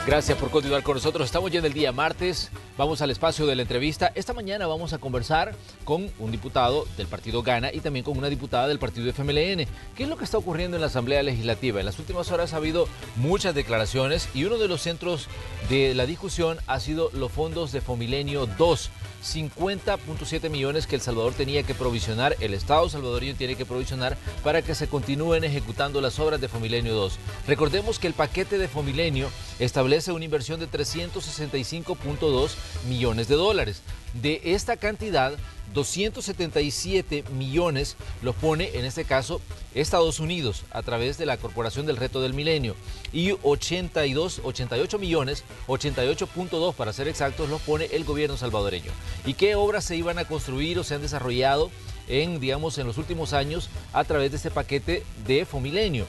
Gracias por continuar con nosotros. Estamos ya en el día martes, vamos al espacio de la entrevista. Esta mañana vamos a conversar con un diputado del partido Gana y también con una diputada del partido FMLN. ¿Qué es lo que está ocurriendo en la Asamblea Legislativa? En las últimas horas ha habido muchas declaraciones y uno de los centros de la discusión ha sido los fondos de Fomilenio 2. 50.7 millones que El Salvador tenía que provisionar, el Estado salvadoreño tiene que provisionar para que se continúen ejecutando las obras de Fomilenio 2. Recordemos que el paquete de Fomilenio establece una inversión de 365.2 millones de dólares. De esta cantidad, 277 millones los pone, en este caso, Estados Unidos, a través de la Corporación del Reto del Milenio. Y 88 millones, 88.2 para ser exactos, los pone el gobierno salvadoreño. ¿Y qué obras se iban a construir o se han desarrollado en los últimos años a través de este paquete de Fomilenio?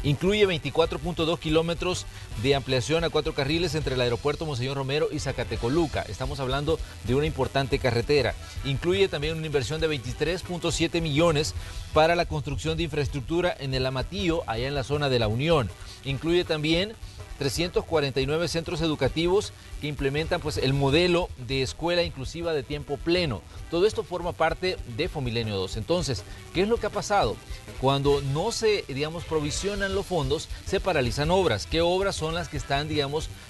Incluye 24.2 kilómetros de ampliación a 4 carriles entre el aeropuerto Monseñor Romero y Zacatecoluca. Estamos hablando de una importante carretera. Incluye también una inversión de 23.7 millones para la construcción de infraestructura en el Amatillo, allá en la zona de La Unión. Incluye también 349 centros educativos que implementan el modelo de escuela inclusiva de tiempo pleno. Todo esto forma parte de Fomilenio 2. Entonces, ¿qué es lo que ha pasado? Cuando no se, provisionan los fondos, se paralizan obras. ¿Qué obras son las que están,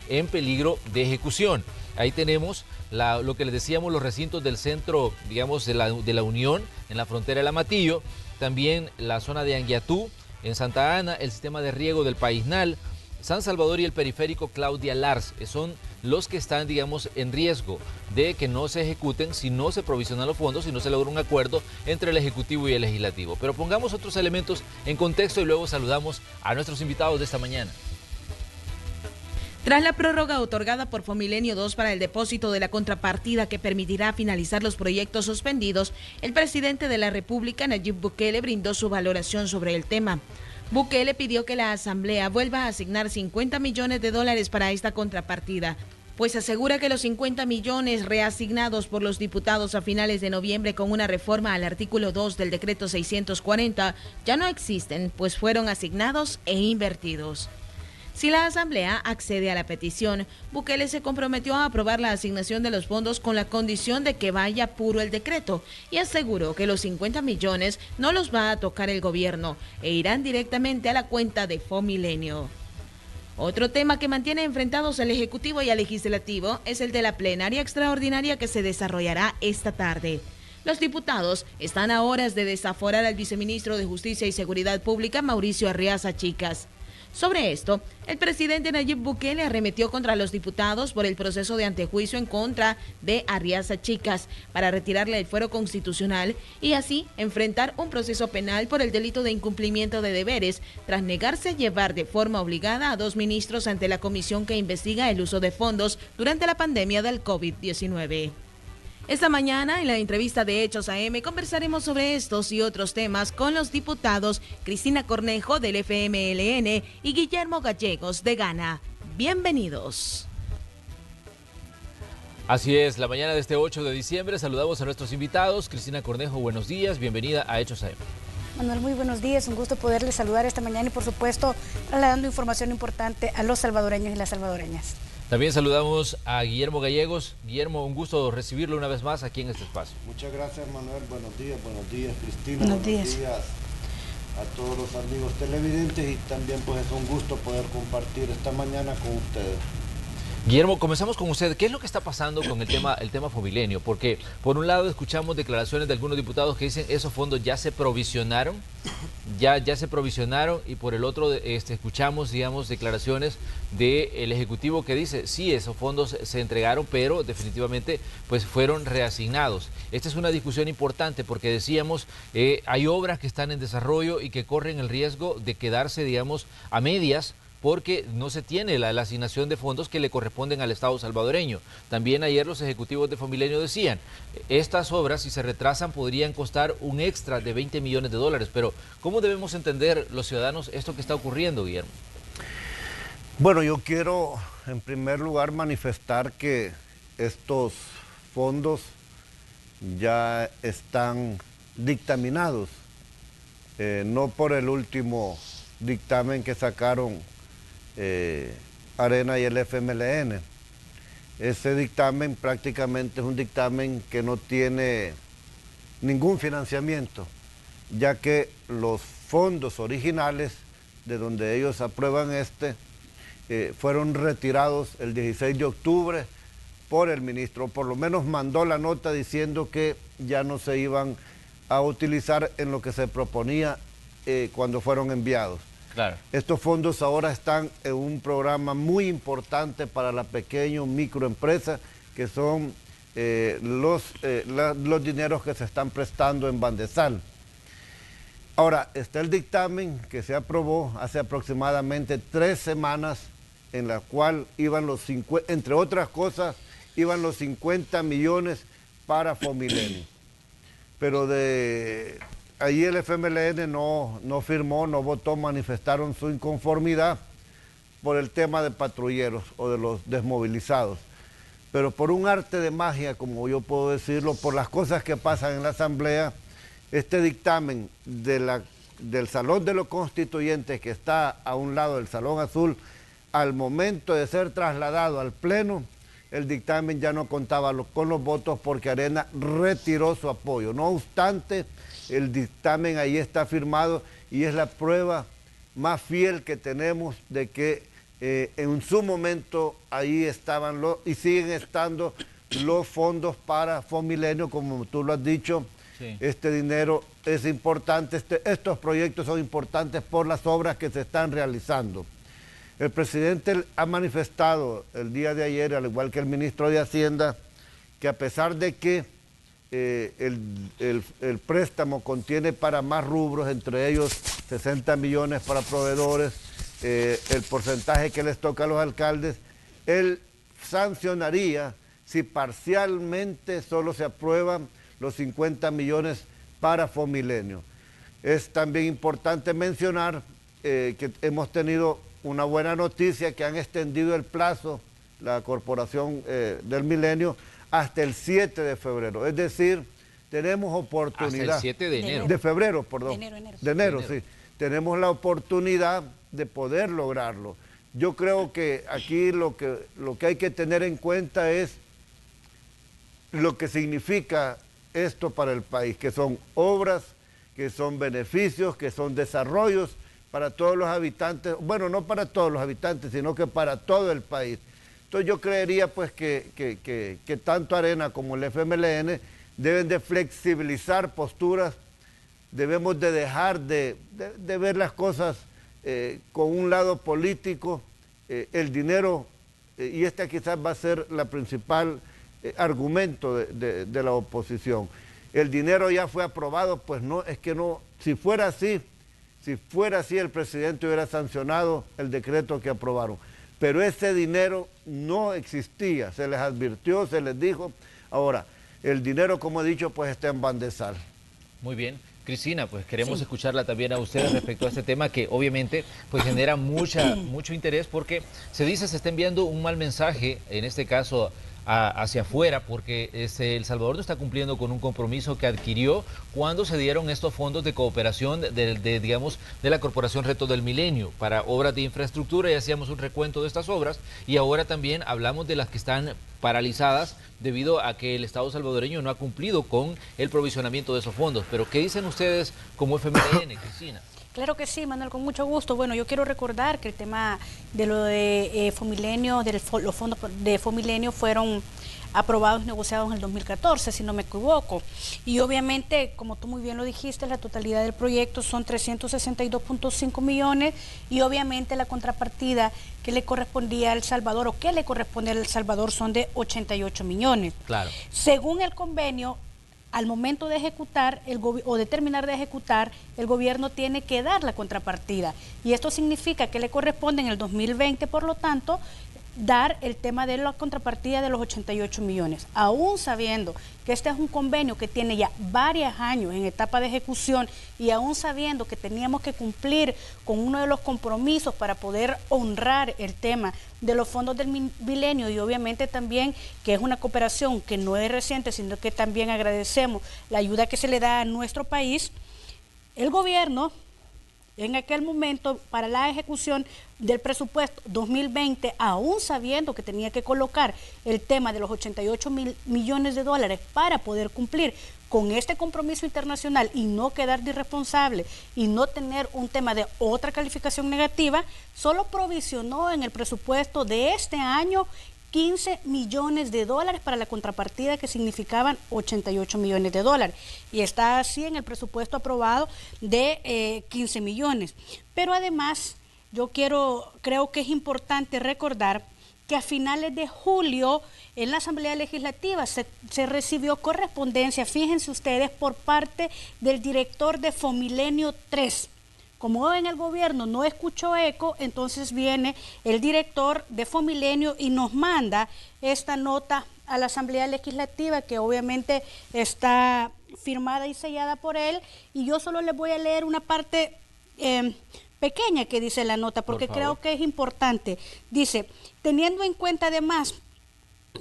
en peligro de ejecución? Ahí tenemos lo que les decíamos, los recintos del centro, de la Unión, en la frontera del Amatillo, también la zona de Anguiatú, en Santa Ana, el sistema de riego del Paisnal, San Salvador y el periférico Claudia Lars son los que están, en riesgo de que no se ejecuten si no se provisionan los fondos, si no se logra un acuerdo entre el Ejecutivo y el Legislativo. Pero pongamos otros elementos en contexto y luego saludamos a nuestros invitados de esta mañana. Tras la prórroga otorgada por Fomilenio 2 para el depósito de la contrapartida que permitirá finalizar los proyectos suspendidos, el presidente de la República, Nayib Bukele, brindó su valoración sobre el tema. Bukele pidió que la Asamblea vuelva a asignar 50 millones de dólares para esta contrapartida, pues asegura que los 50 millones reasignados por los diputados a finales de noviembre con una reforma al artículo 2 del decreto 640 ya no existen, pues fueron asignados e invertidos. Si la Asamblea accede a la petición, Bukele se comprometió a aprobar la asignación de los fondos con la condición de que vaya puro el decreto y aseguró que los 50 millones no los va a tocar el gobierno e irán directamente a la cuenta de Fomilenio. Otro tema que mantiene enfrentados al Ejecutivo y al Legislativo es el de la plenaria extraordinaria que se desarrollará esta tarde. Los diputados están a horas de desaforar al viceministro de Justicia y Seguridad Pública, Mauricio Arriaza Chicas. Sobre esto, el presidente Nayib Bukele arremetió contra los diputados por el proceso de antejuicio en contra de Arriaza Chicas para retirarle el fuero constitucional y así enfrentar un proceso penal por el delito de incumplimiento de deberes tras negarse a llevar de forma obligada a 2 ministros ante la comisión que investiga el uso de fondos durante la pandemia del COVID-19. Esta mañana, en la entrevista de Hechos AM, conversaremos sobre estos y otros temas con los diputados Cristina Cornejo, del FMLN, y Guillermo Gallegos, de Gana. Bienvenidos. Así es, la mañana de este 8 de diciembre saludamos a nuestros invitados. Cristina Cornejo, buenos días, bienvenida a Hechos AM. Manuel, muy buenos días, un gusto poderles saludar esta mañana y por supuesto trasladando información importante a los salvadoreños y las salvadoreñas. También saludamos a Guillermo Gallegos. Guillermo, un gusto recibirlo una vez más aquí en este espacio. Muchas gracias, Manuel. Buenos días, Cristina. Buenos días a todos los amigos televidentes y también es un gusto poder compartir esta mañana con ustedes. Guillermo, comenzamos con usted. ¿Qué es lo que está pasando con el tema Fomilenio? Porque por un lado escuchamos declaraciones de algunos diputados que dicen esos fondos ya se provisionaron, ya se provisionaron, y por el otro escuchamos, declaraciones del Ejecutivo que dice, sí, esos fondos se entregaron, pero definitivamente fueron reasignados. Esta es una discusión importante porque decíamos, hay obras que están en desarrollo y que corren el riesgo de quedarse, a medias, porque no se tiene la asignación de fondos que le corresponden al Estado salvadoreño. También ayer los ejecutivos de Fomilenio decían, estas obras, si se retrasan, podrían costar un extra de 20 millones de dólares. Pero, ¿cómo debemos entender los ciudadanos esto que está ocurriendo, Guillermo? Bueno, yo quiero, en primer lugar, manifestar que estos fondos ya están dictaminados, no por el último dictamen que sacaron Arena y el FMLN. Ese dictamen prácticamente es un dictamen que no tiene ningún financiamiento, ya que los fondos originales de donde ellos aprueban fueron retirados el 16 de octubre por el ministro, por lo menos mandó la nota diciendo que ya no se iban a utilizar en lo que se proponía cuando fueron enviados. Claro. Estos fondos ahora están en un programa muy importante para la pequeña microempresa, que son los dineros que se están prestando en Bandesal. Ahora, está el dictamen que se aprobó hace aproximadamente 3 semanas, en la cual iban entre otras cosas, iban los 50 millones para Fomilenio. Pero ahí el FMLN no firmó, no votó, manifestaron su inconformidad por el tema de patrulleros o de los desmovilizados. Pero por un arte de magia, como yo puedo decirlo, por las cosas que pasan en la Asamblea, este dictamen del Salón de los Constituyentes, que está a un lado del Salón Azul, al momento de ser trasladado al Pleno, el dictamen ya no contaba con los votos porque Arena retiró su apoyo. No obstante, el dictamen ahí está firmado y es la prueba más fiel que tenemos de que en su momento ahí estaban y siguen estando los fondos para Fomilenio, como tú lo has dicho. Sí. Este dinero es importante, estos proyectos son importantes por las obras que se están realizando. El presidente ha manifestado el día de ayer, al igual que el ministro de Hacienda, que a pesar de que el préstamo contiene para más rubros, entre ellos 60 millones para proveedores, el porcentaje que les toca a los alcaldes, él sancionaría si parcialmente solo se aprueban los 50 millones para Fomilenio. Es también importante mencionar que hemos tenido una buena noticia, que han extendido el plazo, la Corporación del Milenio, hasta el 7 de febrero. Es decir, tenemos oportunidad. Hasta el 7 de enero. De febrero, perdón. De enero, sí. Tenemos la oportunidad de poder lograrlo. Yo creo que aquí lo que hay que tener en cuenta es lo que significa esto para el país, que son obras, que son beneficios, que son desarrollos para todos los habitantes, bueno, no para todos los habitantes, sino que para todo el país. Entonces yo creería pues que tanto Arena como el FMLN deben de flexibilizar posturas, debemos de dejar de ver las cosas con un lado político, el dinero, y este quizás va a ser la principal argumento de la oposición. El dinero ya fue aprobado, pues no, es que no, si fuera así el presidente hubiera sancionado el decreto que aprobaron. Pero ese dinero no existía, se les advirtió, se les dijo. Ahora, el dinero, como he dicho, pues está en Bandesal. Muy bien. Cristina, pues queremos escucharla también a ustedes respecto a este tema que obviamente pues genera mucho interés porque se dice se está enviando un mal mensaje, en este caso hacia afuera, porque El Salvador no está cumpliendo con un compromiso que adquirió cuando se dieron estos fondos de cooperación digamos, de la Corporación Reto del Milenio para obras de infraestructura, y hacíamos un recuento de estas obras, y ahora también hablamos de las que están paralizadas debido a que el Estado salvadoreño no ha cumplido con el provisionamiento de esos fondos. Pero ¿qué dicen ustedes como FMLN, Cristina? Claro que sí, Manuel, con mucho gusto. Bueno, yo quiero recordar que el tema de lo de Fomilenio, los fondos de Fomilenio fueron aprobados, negociados en el 2014, si no me equivoco. Y obviamente, como tú muy bien lo dijiste, la totalidad del proyecto son 362.5 millones y obviamente la contrapartida que le correspondía a El Salvador o que le corresponde a El Salvador son de 88 millones. Claro. Según el convenio, al momento de ejecutar o de terminar de ejecutar, el gobierno tiene que dar la contrapartida. Y esto significa que le corresponde en el 2020, por lo tanto, dar el tema de la contrapartida de los 88 millones. Aún sabiendo que este es un convenio que tiene ya varios años en etapa de ejecución y aún sabiendo que teníamos que cumplir con uno de los compromisos para poder honrar el tema de los fondos del milenio y obviamente también que es una cooperación que no es reciente, sino que también agradecemos la ayuda que se le da a nuestro país, el gobierno en aquel momento para la ejecución del presupuesto 2020, aún sabiendo que tenía que colocar el tema de los 88 millones de dólares para poder cumplir con este compromiso internacional y no quedar de irresponsable y no tener un tema de otra calificación negativa, solo provisionó en el presupuesto de este año 15 millones de dólares para la contrapartida, que significaban 88 millones de dólares. Y está así en el presupuesto aprobado de 15 millones. Pero además, yo creo que es importante recordar que a finales de julio en la Asamblea Legislativa se recibió correspondencia, fíjense ustedes, por parte del director de Fomilenio 3. Como en el gobierno no escuchó eco, entonces viene el director de Fomilenio y nos manda esta nota a la Asamblea Legislativa, que obviamente está firmada y sellada por él, y yo solo les voy a leer una parte pequeña que dice la nota, porque creo que es importante. Dice, teniendo en cuenta además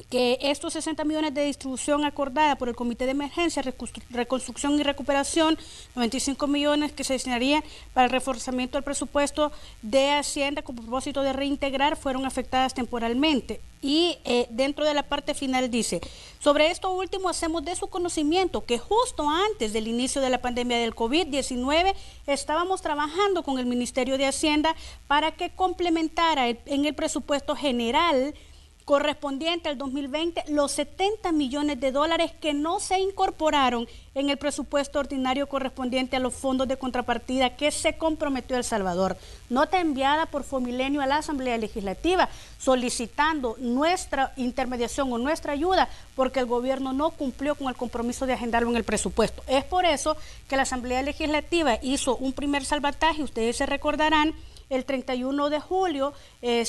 que estos 60 millones de distribución acordada por el Comité de Emergencia, Reconstrucción y Recuperación, 95 millones que se destinarían para el reforzamiento del presupuesto de Hacienda con propósito de reintegrar, fueron afectadas temporalmente. Y dentro de la parte final dice, sobre esto último hacemos de su conocimiento que justo antes del inicio de la pandemia del COVID-19 estábamos trabajando con el Ministerio de Hacienda para que complementara en el presupuesto general correspondiente al 2020 los 70 millones de dólares que no se incorporaron en el presupuesto ordinario correspondiente a los fondos de contrapartida que se comprometió El Salvador. Nota enviada por Fomilenio a la Asamblea Legislativa solicitando nuestra intermediación o nuestra ayuda porque el gobierno no cumplió con el compromiso de agendarlo en el presupuesto. Es por eso que la Asamblea Legislativa hizo un primer salvataje, ustedes se recordarán, el 31 de julio de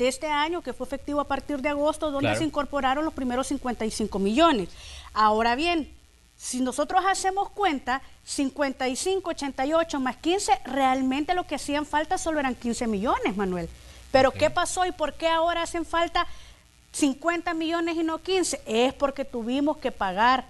este año, que fue efectivo a partir de agosto, donde se incorporaron los primeros 55 millones. Ahora bien, si nosotros hacemos cuenta, 55, 88 más 15, realmente lo que hacían falta solo eran 15 millones, Manuel. Pero ¿qué pasó y por qué ahora hacen falta 50 millones y no 15? Es porque tuvimos que pagar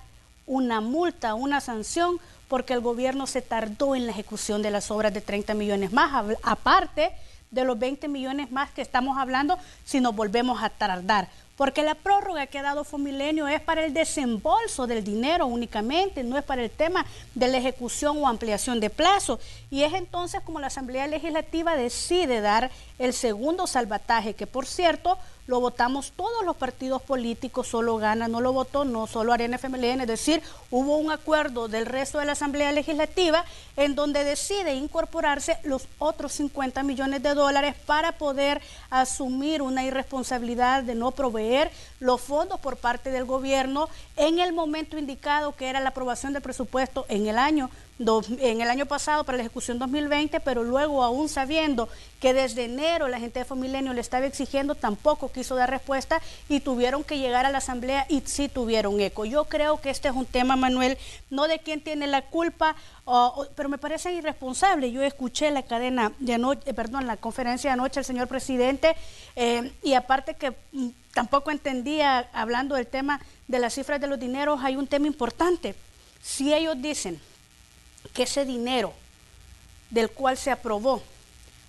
una multa, una sanción, porque el gobierno se tardó en la ejecución de las obras de 30 millones más, aparte de los 20 millones más que estamos hablando si nos volvemos a tardar. Porque la prórroga que ha dado Fomilenio es para el desembolso del dinero únicamente, no es para el tema de la ejecución o ampliación de plazo. Y es entonces como la Asamblea Legislativa decide dar el segundo salvataje, que por cierto lo votamos todos los partidos políticos, solo Gana no lo votó, no solo Arena FMLN, es decir, hubo un acuerdo del resto de la Asamblea Legislativa en donde decide incorporarse los otros 50 millones de dólares para poder asumir una irresponsabilidad de no proveer los fondos por parte del gobierno en el momento indicado, que era la aprobación del presupuesto en el año pasado para la ejecución 2020, pero luego, aún sabiendo que desde enero la gente de Fomilenio le estaba exigiendo, tampoco quiso dar respuesta y tuvieron que llegar a la Asamblea y sí tuvieron eco. Yo creo que este es un tema, Manuel, no de quién tiene la culpa, pero me parece irresponsable. Yo escuché la la conferencia de anoche del señor presidente y aparte que tampoco entendía, hablando del tema de las cifras de los dineros, hay un tema importante. Si ellos dicen que ese dinero del cual se aprobó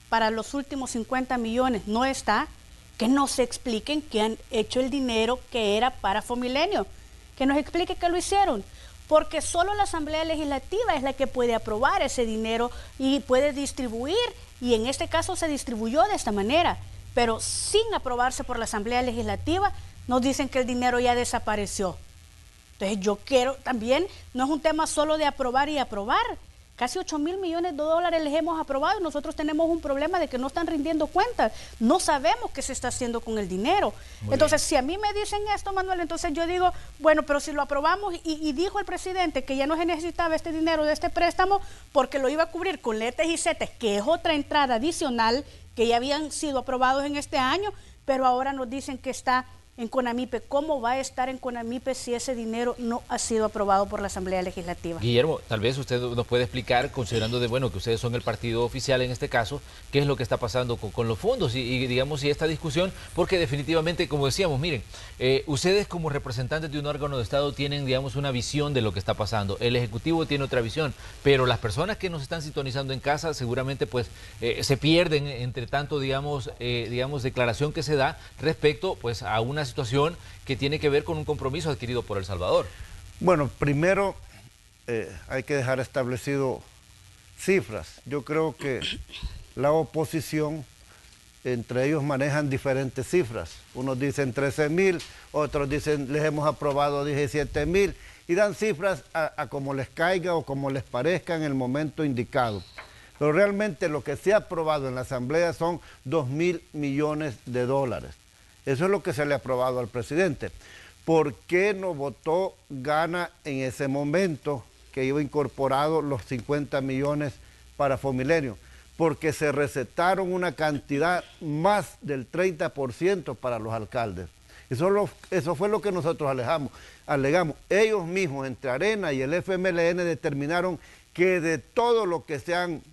para los últimos 50 millones no está, que nos expliquen qué han hecho el dinero que era para Fomilenio, que nos explique qué lo hicieron, porque solo la Asamblea Legislativa es la que puede aprobar ese dinero y puede distribuir, y en este caso se distribuyó de esta manera, pero sin aprobarse por la Asamblea Legislativa, nos dicen que el dinero ya desapareció. Entonces yo quiero también, no es un tema solo de aprobar y aprobar, casi 8.000 millones de dólares les hemos aprobado y nosotros tenemos un problema de que no están rindiendo cuentas, no sabemos qué se está haciendo con el dinero. Entonces, si a mí me dicen esto, Manuel, entonces yo digo, bueno, pero si lo aprobamos y dijo el presidente que ya no se necesitaba este dinero de este préstamo porque lo iba a cubrir con letes y setes, que es otra entrada adicional que ya habían sido aprobados en este año, pero ahora nos dicen que está en CONAMIPE. ¿Cómo va a estar en CONAMIPE si ese dinero no ha sido aprobado por la Asamblea Legislativa? Guillermo, tal vez usted nos puede explicar, considerando de bueno que ustedes son el partido oficial en este caso, qué es lo que está pasando con los fondos y digamos si esta discusión, porque definitivamente, como decíamos, miren, ustedes como representantes de un órgano de Estado tienen, digamos, una visión de lo que está pasando. El Ejecutivo tiene otra visión, pero las personas que nos están sintonizando en casa seguramente pues se pierden entre tanto, digamos, declaración que se da respecto pues a una situación que tiene que ver con un compromiso adquirido por El Salvador. Bueno, primero hay que dejar establecido cifras. Yo creo que la oposición, entre ellos manejan diferentes cifras. Unos dicen 13.000, otros dicen les hemos aprobado 17.000 y dan cifras a como les caiga o como les parezca en el momento indicado. Pero realmente lo que se ha aprobado en la Asamblea son 2.000 millones de dólares. Eso es lo que se le ha aprobado al presidente. ¿Por qué no votó Gana en ese momento que iba incorporado los 50 millones para Fomilenio? Porque se recetaron una cantidad más del 30% para los alcaldes. Eso fue lo que nosotros alegamos. Ellos mismos, entre Arena y el FMLN, determinaron que de todo lo que se han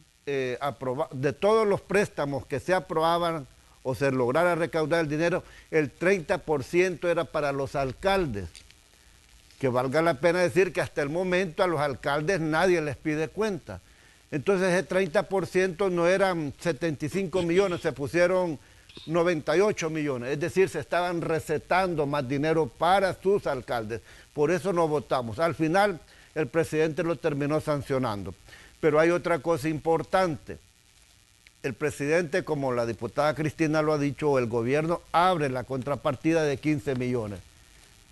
aprobado, de todos los préstamos que se aprobaban o se lograra recaudar el dinero, el 30% era para los alcaldes. Que valga la pena decir que hasta el momento a los alcaldes nadie les pide cuenta. Entonces ese 30% no eran 75 millones, se pusieron 98 millones. Es decir, se estaban recetando más dinero para sus alcaldes. Por eso no votamos. Al final el presidente lo terminó sancionando. Pero hay otra cosa importante. El presidente, como la diputada Cristina lo ha dicho, el gobierno abre la contrapartida de 15 millones.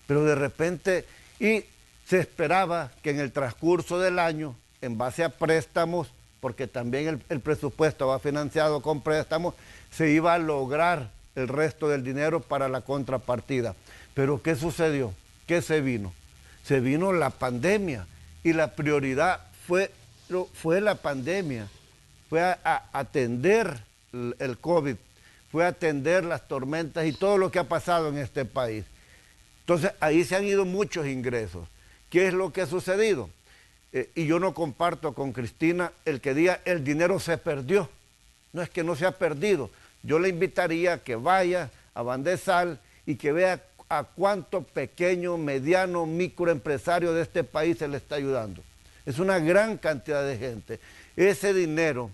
Pero de repente, y se esperaba que en el transcurso del año, en base a préstamos, porque también el presupuesto va financiado con préstamos, se iba a lograr el resto del dinero para la contrapartida. Pero ¿qué sucedió? ¿Qué se vino? Se vino la pandemia y la prioridad fue la pandemia. Fue a atender el COVID, fue a atender las tormentas y todo lo que ha pasado en este país. Entonces, ahí se han ido muchos ingresos. ¿Qué es lo que ha sucedido? Y yo no comparto con Cristina el que diga el dinero se perdió. No es que no se ha perdido. Yo le invitaría a que vaya a Bandesal y que vea a cuánto pequeño, mediano, microempresario de este país se le está ayudando. Es una gran cantidad de gente. Ese dinero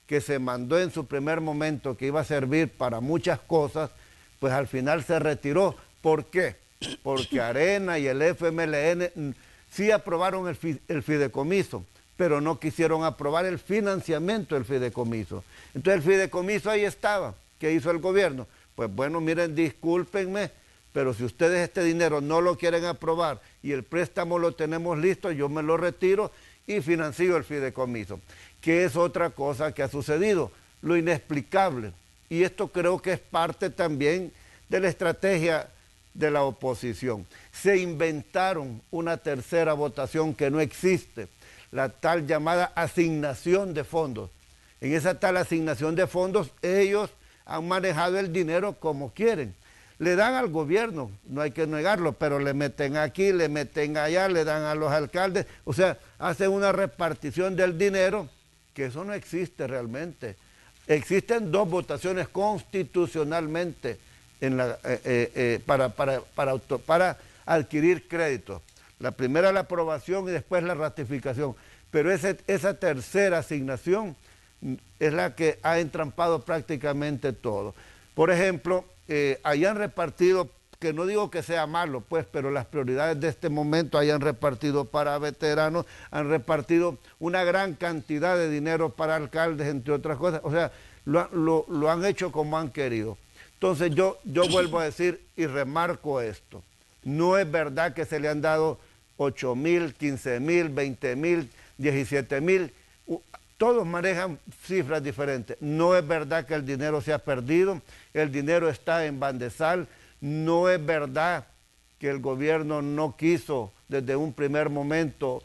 que se mandó en su primer momento, que iba a servir para muchas cosas, pues al final se retiró. ¿Por qué? Porque Arena y el FMLN sí aprobaron el fideicomiso, pero no quisieron aprobar el financiamiento del fideicomiso. Entonces el fideicomiso ahí estaba. ¿Qué hizo el gobierno? Pues bueno, miren, discúlpenme, pero si ustedes este dinero no lo quieren aprobar y el préstamo lo tenemos listo, yo me lo retiro y financio el fideicomiso. ¿Qué es otra cosa que ha sucedido? Lo inexplicable. Y esto creo que es parte también de la estrategia de la oposición. Se inventaron una tercera votación que no existe, la tal llamada asignación de fondos. En esa tal asignación de fondos ellos han manejado el dinero como quieren. Le dan al gobierno, no hay que negarlo, pero le meten aquí, le meten allá, le dan a los alcaldes. O sea, hacen una repartición del dinero que eso no existe realmente. Existen dos votaciones constitucionalmente para adquirir créditos. La primera la aprobación y después la ratificación. Pero esa tercera asignación es la que ha entrampado prácticamente todo. Por ejemplo, hayan repartido, que no digo que sea malo, pues, pero las prioridades de este momento hayan repartido para veteranos, han repartido una gran cantidad de dinero para alcaldes, entre otras cosas. O sea, lo han hecho como han querido. Entonces yo vuelvo a decir y remarco esto. No es verdad que se le han dado 8.000, 15.000, 20.000, 17.000. Todos manejan cifras diferentes. No es verdad que el dinero se ha perdido, el dinero está en Bandesal. No es verdad que el gobierno no quiso desde un primer momento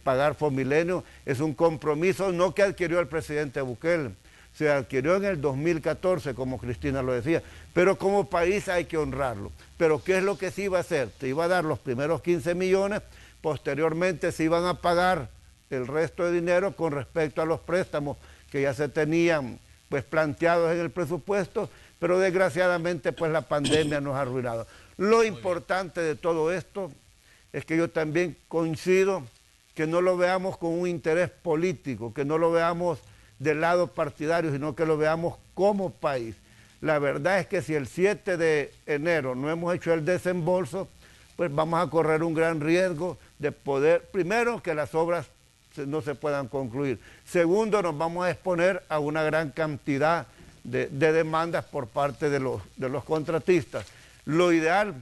pagar Fomilenio. Es un compromiso no que adquirió el presidente Bukele, se adquirió en el 2014, como Cristina lo decía, pero como país hay que honrarlo. Pero ¿qué es lo que se iba a hacer? Se iba a dar los primeros 15 millones, posteriormente se iban a pagar el resto de dinero con respecto a los préstamos que ya se tenían pues planteados en el presupuesto, pero desgraciadamente pues la pandemia nos ha arruinado. Lo importante de todo esto es que yo también coincido que no lo veamos con un interés político, que no lo veamos del lado partidario, sino que lo veamos como país. La verdad es que si el 7 de enero no hemos hecho el desembolso, pues vamos a correr un gran riesgo de poder, primero, que las obras no se puedan concluir. Segundo, nos vamos a exponer a una gran cantidad de demandas por parte de los contratistas. Lo ideal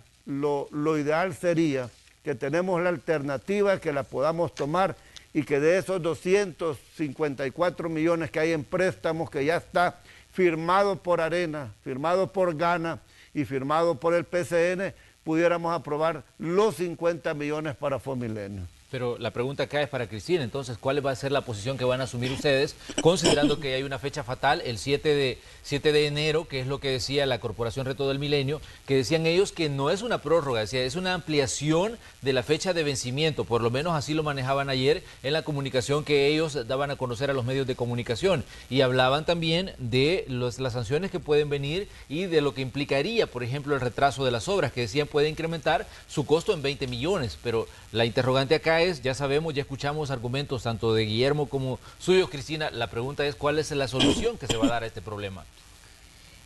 sería que tenemos la alternativa, que la podamos tomar y que de esos 254 millones que hay en préstamos, que ya está firmado por Arena, firmado por Gana y firmado por el PCN, pudiéramos aprobar los 50 millones para Fomilenio. Pero la pregunta acá es para Cristina, entonces, ¿cuál va a ser la posición que van a asumir ustedes, considerando que hay una fecha fatal, el 7 de enero, que es lo que decía la Corporación Reto del Milenio, que decían ellos que no es una prórroga, decía, es una ampliación de la fecha de vencimiento, por lo menos así lo manejaban ayer en la comunicación que ellos daban a conocer a los medios de comunicación, y hablaban también de las sanciones que pueden venir y de lo que implicaría, por ejemplo, el retraso de las obras, que decían puede incrementar su costo en 20 millones, pero la interrogante acá es, ya sabemos, ya escuchamos argumentos tanto de Guillermo como suyos, Cristina, la pregunta es ¿cuál es la solución que se va a dar a este problema?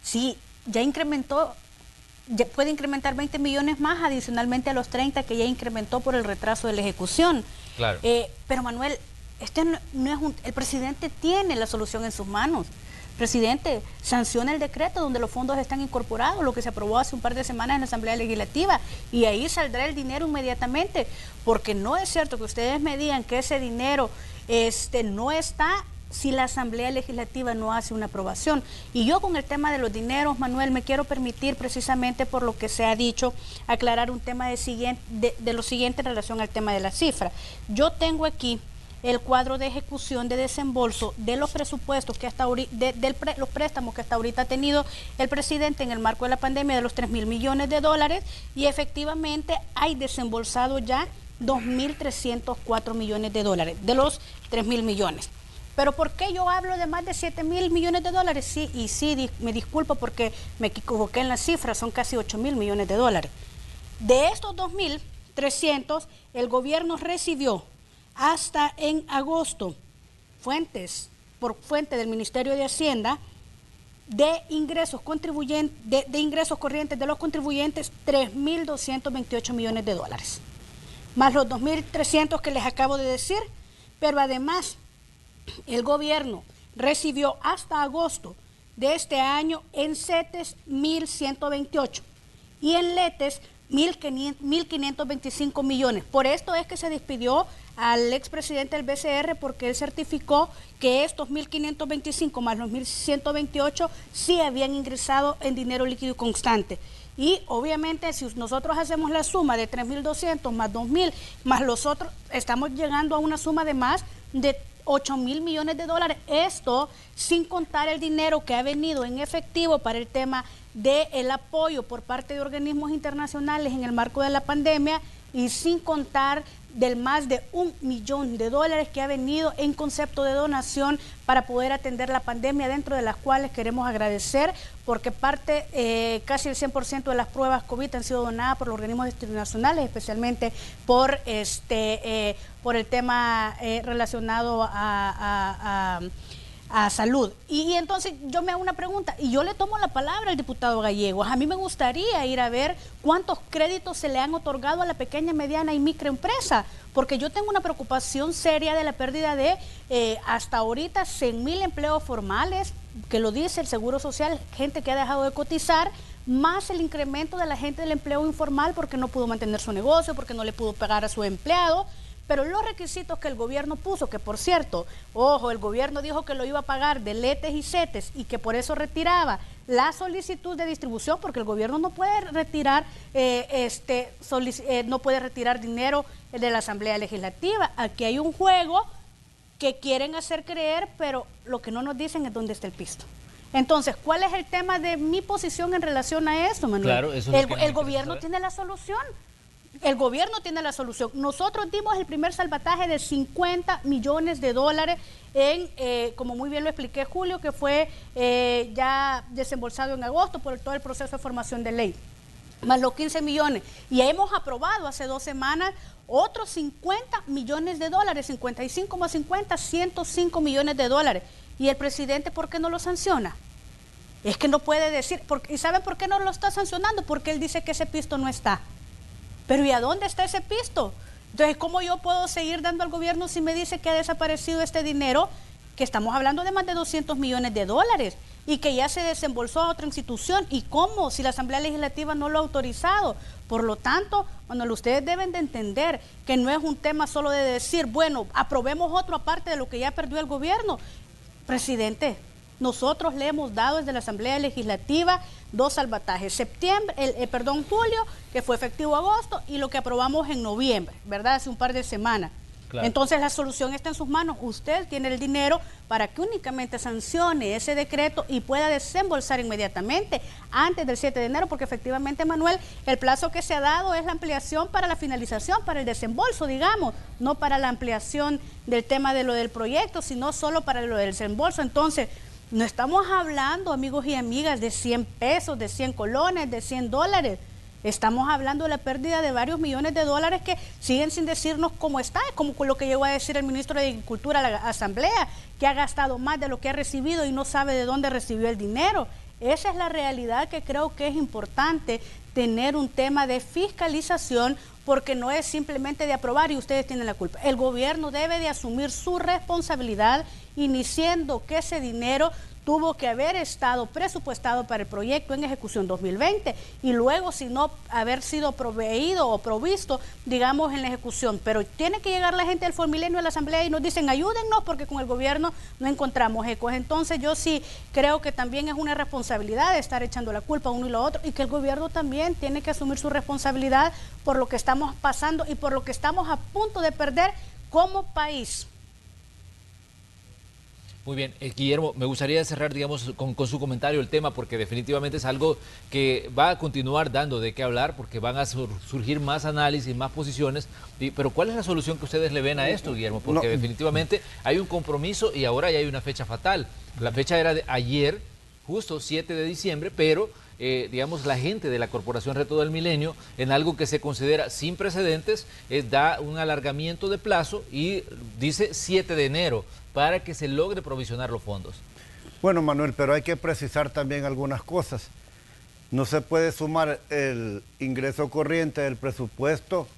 Sí, ya incrementó, ya puede incrementar 20 millones más adicionalmente a los 30 que ya incrementó por el retraso de la ejecución. Claro. Pero Manuel, el presidente tiene la solución en sus manos. Presidente, sanciona el decreto donde los fondos están incorporados, lo que se aprobó hace un par de semanas en la Asamblea Legislativa, y ahí saldrá el dinero inmediatamente, porque no es cierto que ustedes me digan que ese dinero no está si la Asamblea Legislativa no hace una aprobación. Y yo con el tema de los dineros, Manuel, me quiero permitir, precisamente por lo que se ha dicho, aclarar un tema de lo siguiente en relación al tema de la cifra. Yo tengo aquí el cuadro de ejecución de desembolso de los presupuestos que hasta ahorita, los préstamos que hasta ahorita ha tenido el presidente en el marco de la pandemia de los 3.000 millones de dólares, y efectivamente hay desembolsado ya 2.304 millones de dólares de los 3.000 millones. Pero ¿por qué yo hablo de más de 7.000 millones de dólares? Sí, y sí, me disculpo porque me equivoqué en las cifras, son casi 8.000 millones de dólares. De estos 2.300, el gobierno recibió hasta en agosto, por fuente del Ministerio de Hacienda, de ingresos corrientes de los contribuyentes, 3.228 millones de dólares, más los 2.300 que les acabo de decir, pero además el gobierno recibió hasta agosto de este año en CETES 1.128 y en LETES 1.525 millones. Por esto es que se despidió al expresidente del BCR, porque él certificó que estos 1.525 más los 1.128 sí habían ingresado en dinero líquido y constante. Y obviamente si nosotros hacemos la suma de 3.200 más 2.000 más los otros, estamos llegando a una suma de más de 8.000 millones de dólares. Esto sin contar el dinero que ha venido en efectivo para el tema del apoyo por parte de organismos internacionales en el marco de la pandemia, y sin contar del más de 1 millón de dólares que ha venido en concepto de donación para poder atender la pandemia, dentro de las cuales queremos agradecer porque casi el 100% de las pruebas COVID han sido donadas por los organismos internacionales, especialmente por el tema relacionado a salud. Y entonces yo me hago una pregunta, y yo le tomo la palabra al diputado Gallegos. A mí me gustaría ir a ver cuántos créditos se le han otorgado a la pequeña, mediana y microempresa, porque yo tengo una preocupación seria de la pérdida de hasta ahorita 100.000 empleos formales, que lo dice el Seguro Social, gente que ha dejado de cotizar, más el incremento de la gente del empleo informal porque no pudo mantener su negocio, porque no le pudo pagar a su empleado. Pero los requisitos que el gobierno puso, que por cierto, ojo, el gobierno dijo que lo iba a pagar de LETES y CETES y que por eso retiraba la solicitud de distribución, porque el gobierno no puede retirar no puede retirar dinero de la Asamblea Legislativa. Aquí hay un juego que quieren hacer creer, pero lo que no nos dicen es dónde está el pisto. Entonces, ¿cuál es el tema de mi posición en relación a esto, Manuel? Claro, eso es el gobierno tiene la solución. El gobierno tiene la solución. Nosotros dimos el primer salvataje de 50 millones de dólares en, como muy bien lo expliqué Julio, que fue ya desembolsado en agosto por todo el proceso de formación de ley, más los 15 millones. Y hemos aprobado hace 2 semanas otros 50 millones de dólares, 55 más 50, 105 millones de dólares. ¿Y el presidente por qué no lo sanciona? Es que no puede decir, ¿y saben por qué no lo está sancionando? Porque él dice que ese pisto no está. Pero ¿y a dónde está ese pisto? Entonces, ¿cómo yo puedo seguir dando al gobierno si me dice que ha desaparecido este dinero? Que estamos hablando de más de 200 millones de dólares y que ya se desembolsó a otra institución. ¿Y cómo? Si la Asamblea Legislativa no lo ha autorizado. Por lo tanto, Manuel, ustedes deben de entender que no es un tema solo de decir, bueno, aprobemos otro aparte de lo que ya perdió el gobierno. Presidente, nosotros le hemos dado desde la Asamblea Legislativa 2 salvatajes, julio, que fue efectivo agosto, y lo que aprobamos en noviembre, ¿verdad? Hace un par de semanas. Claro. Entonces la solución está en sus manos. Usted tiene el dinero para que únicamente sancione ese decreto y pueda desembolsar inmediatamente antes del 7 de enero, porque efectivamente, Manuel, el plazo que se ha dado es la ampliación para la finalización, para el desembolso, digamos, no para la ampliación del tema de lo del proyecto, sino solo para lo del desembolso. Entonces, no estamos hablando, amigos y amigas, de 100 pesos, de 100 colones, de 100 dólares. Estamos hablando de la pérdida de varios millones de dólares que siguen sin decirnos cómo está, como con lo que llegó a decir el ministro de Agricultura a la Asamblea, que ha gastado más de lo que ha recibido y no sabe de dónde recibió el dinero. Esa es la realidad que creo que es importante tener un tema de fiscalización, porque no es simplemente de aprobar y ustedes tienen la culpa. El gobierno debe de asumir su responsabilidad, iniciando que ese dinero tuvo que haber estado presupuestado para el proyecto en ejecución 2020 y luego, si no, haber sido proveído o provisto, digamos, en la ejecución. Pero tiene que llegar la gente del Formilenio a la Asamblea y nos dicen, ayúdennos porque con el gobierno no encontramos ecos. Entonces yo sí creo que también es una responsabilidad de estar echando la culpa a uno y lo otro, y que el gobierno también tiene que asumir su responsabilidad por lo que estamos pasando y por lo que estamos a punto de perder como país. Muy bien, Guillermo, me gustaría cerrar, digamos, con su comentario el tema, porque definitivamente es algo que va a continuar dando de qué hablar, porque van a surgir más análisis, más posiciones, pero ¿cuál es la solución que ustedes le ven a esto, Guillermo? Porque definitivamente hay un compromiso y ahora ya hay una fecha fatal. La fecha era de ayer, justo 7 de diciembre, pero digamos, la gente de la Corporación Reto del Milenio, en algo que se considera sin precedentes, da un alargamiento de plazo y dice 7 de enero para que se logre provisionar los fondos. Bueno, Manuel, pero hay que precisar también algunas cosas. No se puede sumar el ingreso corriente del presupuesto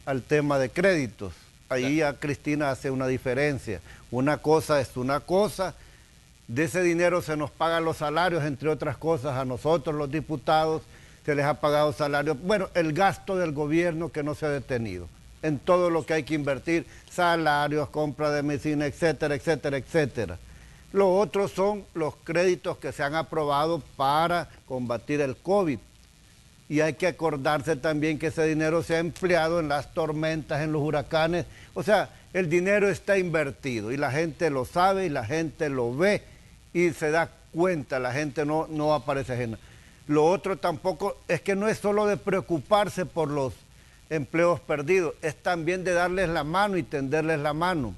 al tema de créditos. Ahí ya Cristina hace una diferencia. Una cosa es una cosa. De ese dinero se nos pagan los salarios, entre otras cosas, a nosotros los diputados se les ha pagado salarios. Bueno, el gasto del gobierno que no se ha detenido en todo lo que hay que invertir, salarios, compra de medicina, etcétera, etcétera, etcétera. Lo otro son los créditos que se han aprobado para combatir el COVID. Y hay que acordarse también que ese dinero se ha empleado en las tormentas, en los huracanes. O sea, el dinero está invertido y la gente lo sabe y la gente lo ve y se da cuenta, la gente no aparece ajena. Lo otro tampoco es que no es solo de preocuparse por los empleos perdidos, es también de darles la mano y tenderles la mano.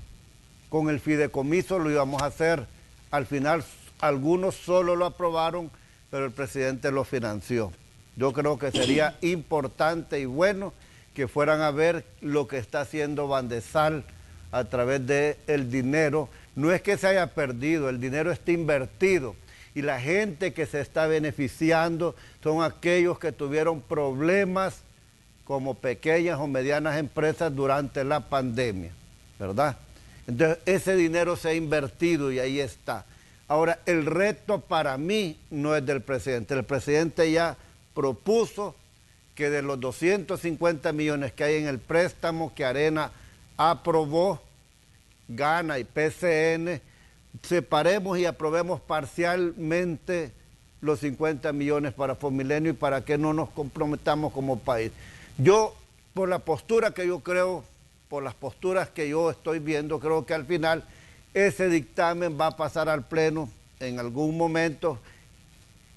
Con el fideicomiso lo íbamos a hacer, al final algunos solo lo aprobaron, pero el presidente lo financió. Yo creo que sería importante y bueno que fueran a ver lo que está haciendo Bandesal a través del dinero. No es que se haya perdido, el dinero está invertido y la gente que se está beneficiando son aquellos que tuvieron problemas como pequeñas o medianas empresas durante la pandemia, ¿verdad? Entonces ese dinero se ha invertido y ahí está. Ahora, el reto para mí no es del presidente. El presidente ya propuso que de los 250 millones que hay en el préstamo que Arena aprobó, Gana y PCN, separemos y aprobemos parcialmente los 50 millones para Formilenio y para que no nos comprometamos como país. Yo, por la postura que yo creo por las posturas que yo estoy viendo, creo que al final ese dictamen va a pasar al Pleno en algún momento.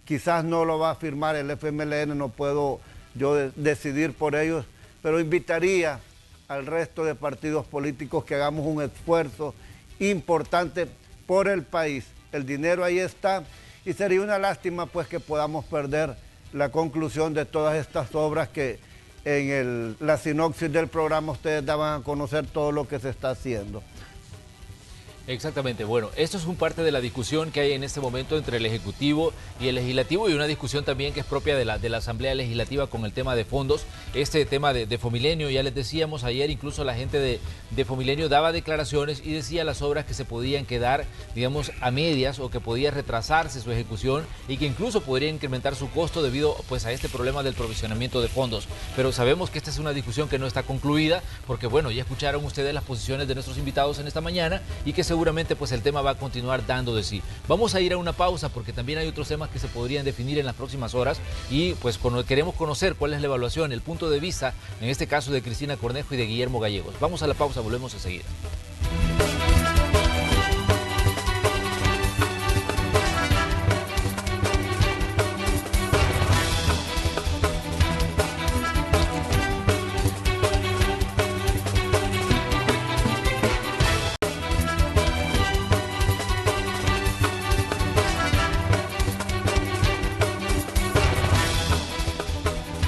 Quizás no lo va a firmar el FMLN, no puedo yo decidir por ellos, pero invitaría al resto de partidos políticos que hagamos un esfuerzo importante por el país. El dinero ahí está y sería una lástima pues que podamos perder la conclusión de todas estas obras que en la sinopsis del programa ustedes daban a conocer todo lo que se está haciendo. Exactamente, bueno, esto es un parte de la discusión que hay en este momento entre el Ejecutivo y el Legislativo y una discusión también que es propia de la Asamblea Legislativa con el tema de fondos, este tema de Fomilenio. Ya les decíamos ayer, incluso la gente de Fomilenio daba declaraciones y decía las obras que se podían quedar, digamos, a medias o que podía retrasarse su ejecución y que incluso podría incrementar su costo debido pues a este problema del provisionamiento de fondos. Pero sabemos que esta es una discusión que no está concluida porque bueno, ya escucharon ustedes las posiciones de nuestros invitados en esta mañana y que seguramente pues el tema va a continuar dando de sí. Vamos a ir a una pausa porque también hay otros temas que se podrían definir en las próximas horas y pues queremos conocer cuál es la evaluación, el punto de vista, en este caso de Cristina Cornejo y de Guillermo Gallegos. Vamos a la pausa, volvemos enseguida.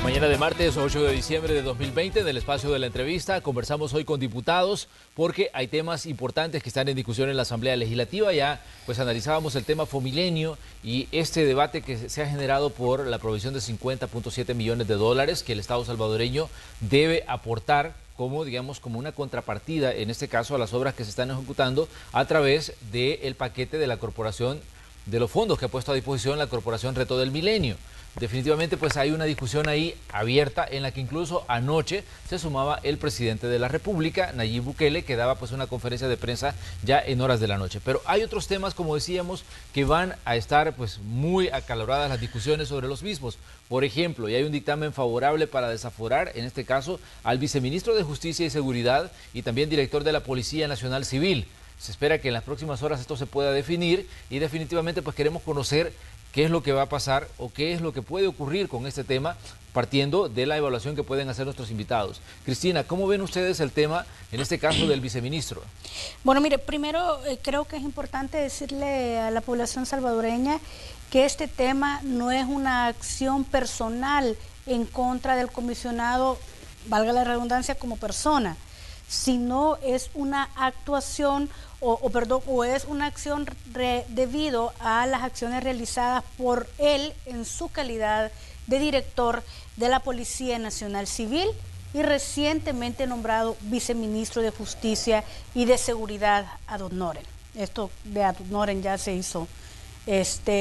Mañana de martes 8 de diciembre de 2020, en el espacio de la entrevista, conversamos hoy con diputados porque hay temas importantes que están en discusión en la Asamblea Legislativa. Ya pues analizábamos el tema Fomilenio y este debate que se ha generado por la provisión de 50.7 millones de dólares que el Estado salvadoreño debe aportar como, digamos, como una contrapartida, en este caso a las obras que se están ejecutando a través del paquete de la Corporación de los fondos que ha puesto a disposición la Corporación Reto del Milenio. Definitivamente pues hay una discusión ahí abierta en la que incluso anoche se sumaba el presidente de la República, Nayib Bukele, que daba pues una conferencia de prensa ya en horas de la noche. Pero hay otros temas, como decíamos, que van a estar pues muy acaloradas las discusiones sobre los mismos. Por ejemplo, ya hay un dictamen favorable para desaforar, en este caso, al viceministro de Justicia y Seguridad y también director de la Policía Nacional Civil. Se espera que en las próximas horas esto se pueda definir y definitivamente pues queremos conocer qué es lo que va a pasar o qué es lo que puede ocurrir con este tema, partiendo de la evaluación que pueden hacer nuestros invitados. Cristina, ¿cómo ven ustedes el tema, en este caso, del viceministro? Bueno, mire, primero creo que es importante decirle a la población salvadoreña que este tema no es una acción personal en contra del comisionado, valga la redundancia, como persona, sino es una actuación o es una acción debido a las acciones realizadas por él en su calidad de director de la Policía Nacional Civil y recientemente nombrado viceministro de Justicia y de Seguridad ad honorem. Esto de ad honorem ya se hizo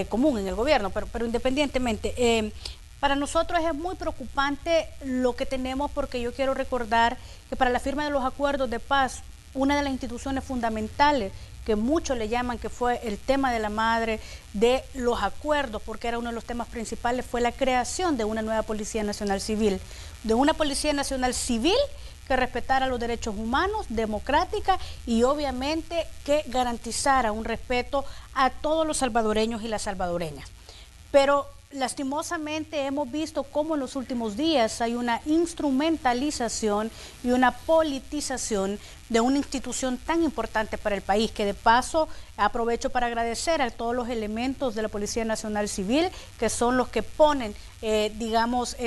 común en el gobierno, pero independientemente, para nosotros es muy preocupante lo que tenemos, porque yo quiero recordar que para la firma de los acuerdos de paz, una de las instituciones fundamentales que muchos le llaman que fue el tema de la madre de los acuerdos, porque era uno de los temas principales, fue la creación de una nueva Policía Nacional Civil, de una Policía Nacional Civil que respetara los derechos humanos, democrática y obviamente que garantizara un respeto a todos los salvadoreños y las salvadoreñas. Pero lastimosamente hemos visto cómo en los últimos días hay una instrumentalización y una politización de una institución tan importante para el país, que de paso aprovecho para agradecer a todos los elementos de la Policía Nacional Civil, que son los que ponen, digamos,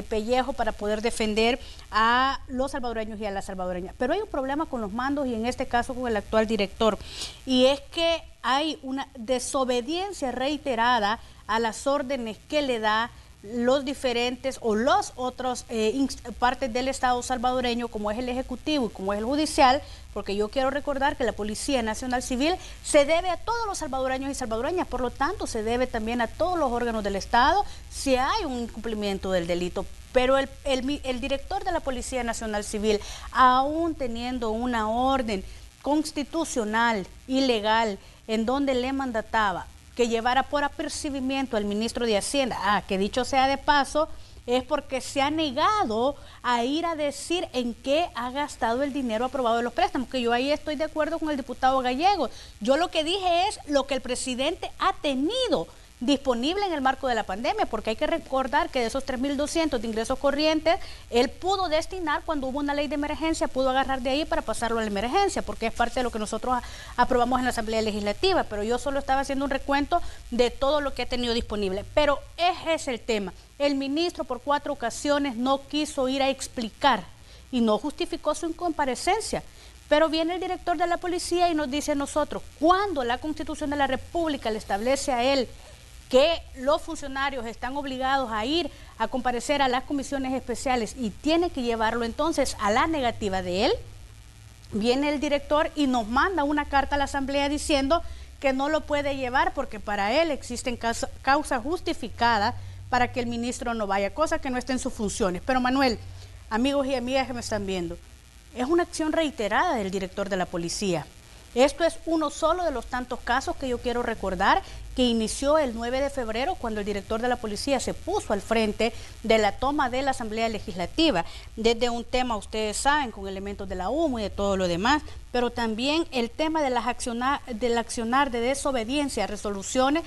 pellejo para poder defender a los salvadoreños y a las salvadoreñas. Pero hay un problema con los mandos y en este caso con el actual director, y es que hay una desobediencia reiterada a las órdenes que le da los diferentes o los otros partes del Estado salvadoreño, como es el Ejecutivo y como es el Judicial, porque yo quiero recordar que la Policía Nacional Civil se debe a todos los salvadoreños y salvadoreñas, por lo tanto se debe también a todos los órganos del Estado si hay un incumplimiento del delito. Pero el director de la Policía Nacional Civil, aún teniendo una orden constitucional y legal en donde le mandataba que llevara por apercibimiento al ministro de Hacienda, que dicho sea de paso, es porque se ha negado a ir a decir en qué ha gastado el dinero aprobado de los préstamos, que yo ahí estoy de acuerdo con el diputado Gallego. Yo lo que dije es lo que el presidente ha tenido disponible en el marco de la pandemia, porque hay que recordar que de esos 3.200 de ingresos corrientes, él pudo destinar, cuando hubo una ley de emergencia, pudo agarrar de ahí para pasarlo a la emergencia, porque es parte de lo que nosotros aprobamos en la Asamblea Legislativa, pero yo solo estaba haciendo un recuento de todo lo que ha tenido disponible. Pero ese es el tema. El ministro por 4 ocasiones no quiso ir a explicar y no justificó su incomparecencia. Pero viene el director de la policía y nos dice a nosotros, cuando la Constitución de la República le establece a él que los funcionarios están obligados a ir a comparecer a las comisiones especiales y tiene que llevarlo entonces a la negativa de él, viene el director y nos manda una carta a la Asamblea diciendo que no lo puede llevar porque para él existen causas justificadas para que el ministro no vaya, cosa que no está en sus funciones. Pero Manuel, amigos y amigas que me están viendo, es una acción reiterada del director de la policía. Esto es uno solo de los tantos casos que yo quiero recordar que inició el 9 de febrero cuando el director de la policía se puso al frente de la toma de la Asamblea Legislativa, desde un tema, ustedes saben, con elementos de la humo y de todo lo demás, pero también el tema de del accionar de desobediencia a resoluciones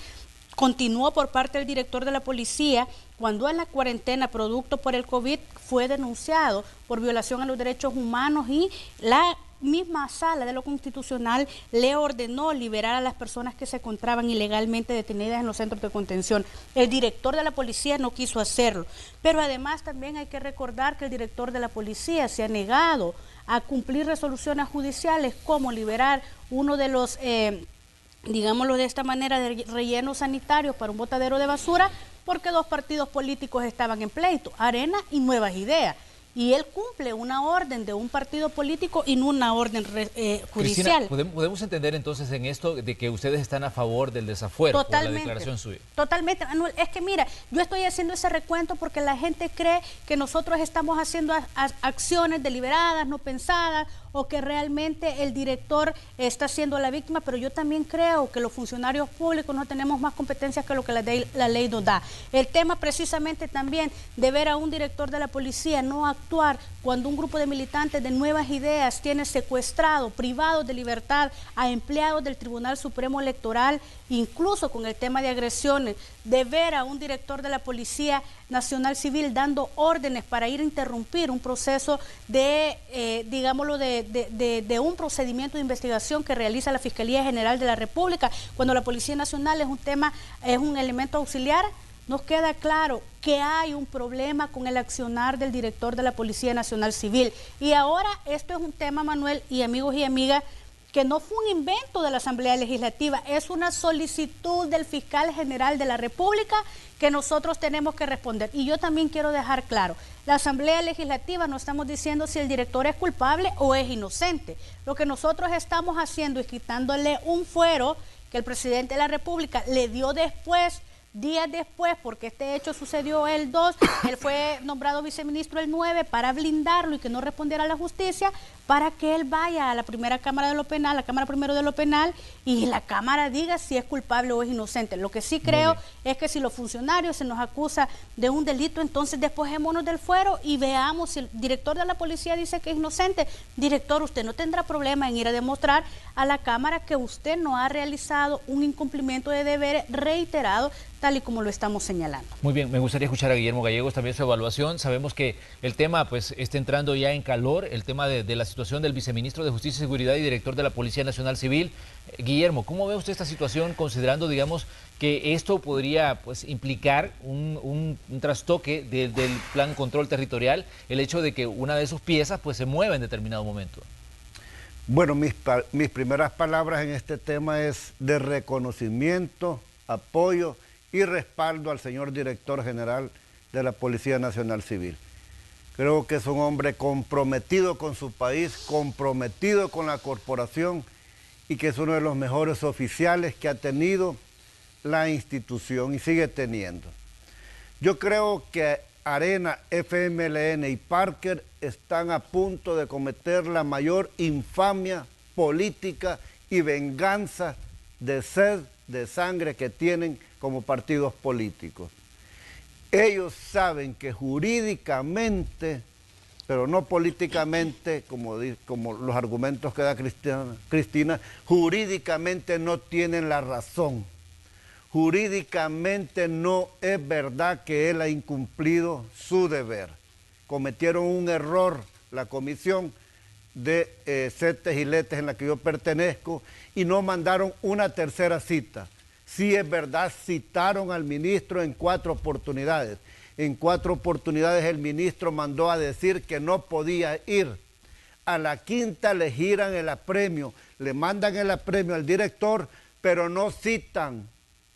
continuó por parte del director de la policía cuando en la cuarentena producto por el COVID fue denunciado por violación a los derechos humanos y la misma sala de lo constitucional le ordenó liberar a las personas que se encontraban ilegalmente detenidas en los centros de contención. El director de la policía no quiso hacerlo, pero además también hay que recordar que el director de la policía se ha negado a cumplir resoluciones judiciales como liberar uno de los, digámoslo de esta manera, de rellenos sanitarios para un botadero de basura porque 2 partidos políticos estaban en pleito, Arena y Nuevas Ideas. Y él cumple una orden de un partido político y no una orden judicial. Cristina, ¿podemos entender entonces en esto de que ustedes están a favor del desafuero por la declaración suya? Totalmente, Manuel. Es que mira, yo estoy haciendo ese recuento porque la gente cree que nosotros estamos haciendo acciones deliberadas, no pensadas, o que realmente el director está siendo la víctima, pero yo también creo que los funcionarios públicos no tenemos más competencias que lo que la ley nos da. El tema precisamente también de ver a un director de la policía no actuar cuando un grupo de militantes de Nuevas Ideas tiene secuestrado, privados de libertad a empleados del Tribunal Supremo Electoral, incluso con el tema de agresiones, de ver a un director de la Policía Nacional Civil dando órdenes para ir a interrumpir un proceso de, digámoslo, de un procedimiento de investigación que realiza la Fiscalía General de la República, cuando la Policía Nacional es un tema, es un elemento auxiliar. Nos queda claro que hay un problema con el accionar del director de la Policía Nacional Civil. Y ahora esto es un tema, Manuel, y amigos y amigas, que no fue un invento de la Asamblea Legislativa, es una solicitud del Fiscal General de la República que nosotros tenemos que responder. Y yo también quiero dejar claro, la Asamblea Legislativa no estamos diciendo si el director es culpable o es inocente. Lo que nosotros estamos haciendo es quitándole un fuero que el presidente de la República le dio después, días después, porque este hecho sucedió el 2, él fue nombrado viceministro el 9 para blindarlo y que no respondiera a la justicia, para que él vaya a la primera Cámara de lo Penal, la Cámara primero de lo Penal, y la Cámara diga si es culpable o es inocente. Lo que sí creo es que si los funcionarios se nos acusa de un delito, entonces despojémonos del fuero y veamos si el director de la policía dice que es inocente. Director, usted no tendrá problema en ir a demostrar a la Cámara que usted no ha realizado un incumplimiento de deberes reiterado, tal y como lo estamos señalando. Muy bien, me gustaría escuchar a Guillermo Gallegos también su evaluación. Sabemos que el tema pues está entrando ya en calor, el tema de la situación del viceministro de Justicia y Seguridad y director de la Policía Nacional Civil. Guillermo, ¿cómo ve usted esta situación considerando, digamos, que esto podría pues implicar un trastoque del plan control territorial, el hecho de que una de sus piezas pues se mueva en determinado momento? Bueno, mis primeras palabras en este tema es de reconocimiento, apoyo y respaldo al señor director general de la Policía Nacional Civil. Creo que es un hombre comprometido con su país, comprometido con la corporación y que es uno de los mejores oficiales que ha tenido la institución y sigue teniendo. Yo creo que Arena, FMLN y Parker están a punto de cometer la mayor infamia política y venganza de sed de sangre que tienen como partidos políticos. Ellos saben que jurídicamente, pero no políticamente, como los argumentos que da Cristina, jurídicamente no tienen la razón. Jurídicamente no es verdad que él ha incumplido su deber. Cometieron un error la comisión de CETES y LETES en la que yo pertenezco y no mandaron una tercera cita. Sí es verdad, citaron al ministro en 4 oportunidades. En 4 oportunidades el ministro mandó a decir que no podía ir. A la quinta le giran el apremio, le mandan el apremio al director, pero no citan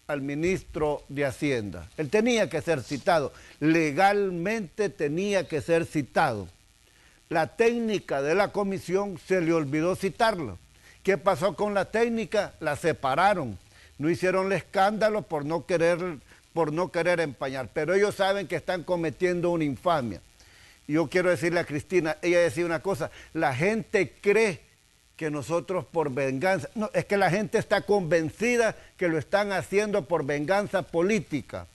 al ministro de Hacienda. Él tenía que ser citado, legalmente tenía que ser citado. La técnica de la comisión se le olvidó citarlo. ¿Qué pasó con la técnica? La separaron. No hicieron el escándalo por no querer empañar, pero ellos saben que están cometiendo una infamia. Y yo quiero decirle a Cristina, ella decía una cosa, la gente cree que nosotros por venganza, no, es que la gente está convencida que lo están haciendo por venganza política.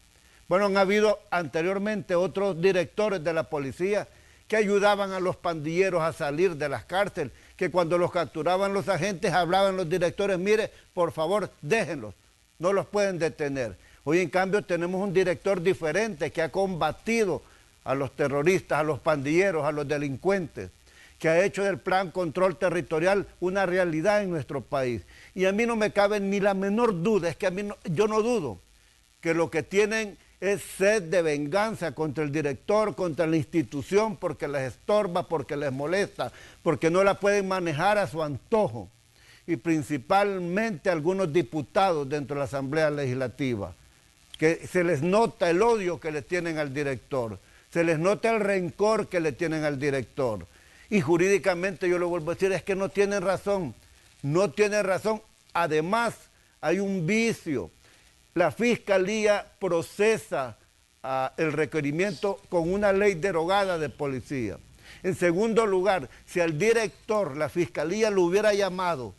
Bueno, han habido anteriormente otros directores de la policía que ayudaban a los pandilleros a salir de las cárceles, que cuando los capturaban los agentes hablaban los directores, mire, por favor, déjenlos, no los pueden detener. Hoy en cambio tenemos un director diferente que ha combatido a los terroristas, a los pandilleros, a los delincuentes, que ha hecho del plan control territorial una realidad en nuestro país. Y a mí no me cabe ni la menor duda, es que yo no dudo que lo que tienen es sed de venganza contra el director, contra la institución, porque les estorba, porque les molesta, porque no la pueden manejar a su antojo. Y principalmente algunos diputados dentro de la Asamblea Legislativa, que se les nota el odio que le tienen al director, se les nota el rencor que le tienen al director. Y jurídicamente yo lo vuelvo a decir, es que no tienen razón, no tienen razón. Además, hay un vicio. La Fiscalía procesa el requerimiento con una ley derogada de policía. En segundo lugar, si al director la Fiscalía lo hubiera llamado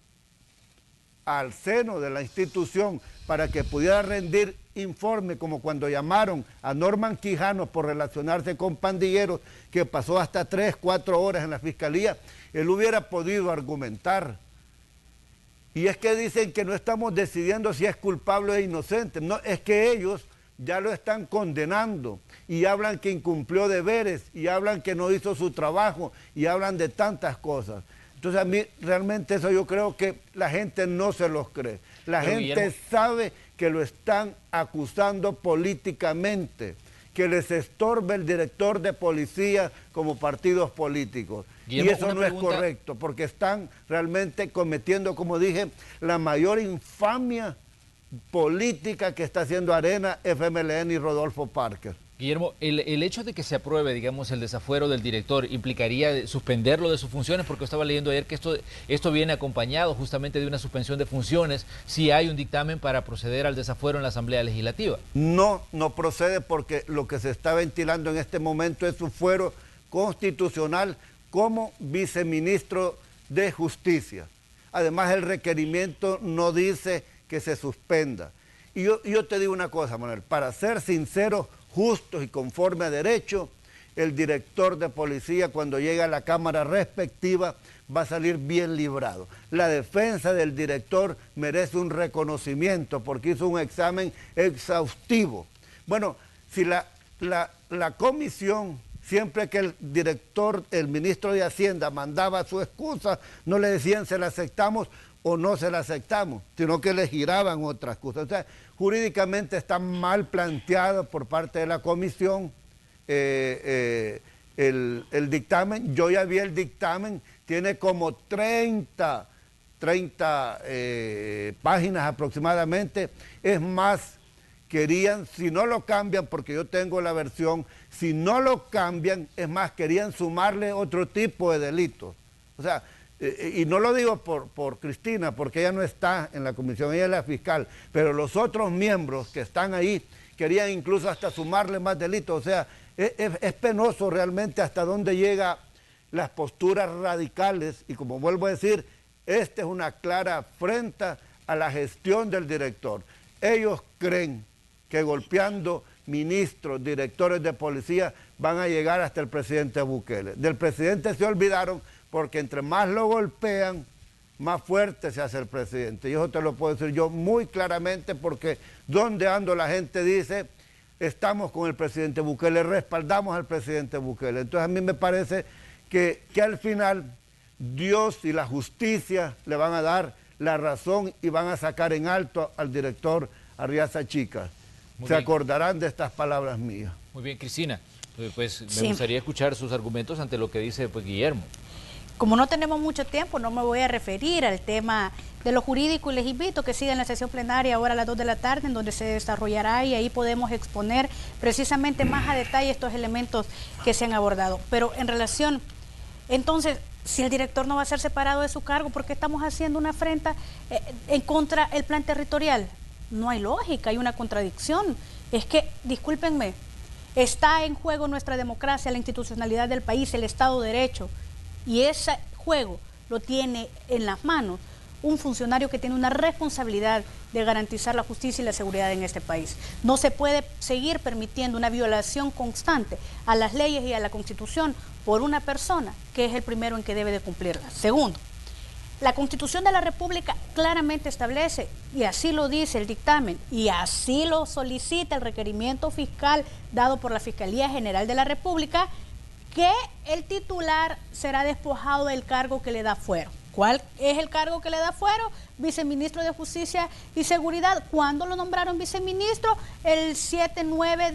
al seno de la institución para que pudiera rendir informe, como cuando llamaron a Norman Quijano por relacionarse con pandilleros, que pasó hasta 3, 4 horas en la Fiscalía, él hubiera podido argumentar. Y es que dicen que no estamos decidiendo si es culpable o inocente. No, es que ellos ya lo están condenando y hablan que incumplió deberes y hablan que no hizo su trabajo y hablan de tantas cosas. Entonces a mí realmente eso yo creo que la gente no se los cree. La gente sabe que lo están acusando políticamente, que les estorbe el director de policía como partidos políticos. Guillermo, y eso no es correcto, porque están realmente cometiendo, como dije, la mayor infamia política que está haciendo Arena, FMLN y Rodolfo Parker. Guillermo, el hecho de que se apruebe, digamos, el desafuero del director implicaría suspenderlo de sus funciones, porque estaba leyendo ayer que esto viene acompañado justamente de una suspensión de funciones si hay un dictamen para proceder al desafuero en la Asamblea Legislativa. No procede, porque lo que se está ventilando en este momento es su fuero constitucional como viceministro de Justicia. Además, el requerimiento no dice que se suspenda. Y yo te digo una cosa, Manuel, para ser sincero, justos y conforme a derecho, el director de policía cuando llegue a la Cámara respectiva va a salir bien librado. La defensa del director merece un reconocimiento porque hizo un examen exhaustivo. Bueno, si la comisión, siempre que el director, el ministro de Hacienda mandaba su excusa, no le decían se la aceptamos o no se la aceptamos, sino que le giraban otras cosas. O sea, jurídicamente está mal planteado por parte de la comisión el dictamen. Yo ya vi el dictamen, tiene como 30 páginas aproximadamente. Es más, querían, si no lo cambian, porque yo tengo la versión, si no lo cambian, es más, querían sumarle otro tipo de delitos. O sea, y no lo digo por Cristina, porque ella no está en la comisión, ella es la fiscal, pero los otros miembros que están ahí querían incluso hasta sumarle más delitos. O sea, es penoso realmente hasta dónde llegan las posturas radicales, y como vuelvo a decir, esta es una clara afrenta a la gestión del director. Ellos creen que golpeando ministros, directores de policía van a llegar hasta el presidente Bukele. Del presidente se olvidaron porque entre más lo golpean, más fuerte se hace el presidente. Y eso te lo puedo decir yo muy claramente porque donde ando la gente dice, estamos con el presidente Bukele, respaldamos al presidente Bukele. Entonces a mí me parece que al final Dios y la justicia le van a dar la razón y van a sacar en alto al director Arriaza Chica. Se acordarán de estas palabras mías. Muy bien, Cristina. Pues me gustaría escuchar sus argumentos ante lo que dice Guillermo. Como no tenemos mucho tiempo, no me voy a referir al tema de lo jurídico y les invito a que sigan la sesión plenaria ahora a las 2 de la tarde, en donde se desarrollará y ahí podemos exponer precisamente más a detalle estos elementos que se han abordado. Pero en relación, entonces, si el director no va a ser separado de su cargo, ¿por qué estamos haciendo una afrenta en contra del plan territorial? No hay lógica, hay una contradicción. Es que, discúlpenme, está en juego nuestra democracia, la institucionalidad del país, el Estado de Derecho, y ese juego lo tiene en las manos un funcionario que tiene una responsabilidad de garantizar la justicia y la seguridad en este país. No se puede seguir permitiendo una violación constante a las leyes y a la Constitución por una persona que es el primero en que debe de cumplirlas. Segundo, la Constitución de la República claramente establece, y así lo dice el dictamen, y así lo solicita el requerimiento fiscal dado por la Fiscalía General de la República, que el titular será despojado del cargo que le da fuero. ¿Cuál es el cargo que le da fuero? Viceministro de Justicia y Seguridad. ¿Cuándo lo nombraron viceministro? El 7-9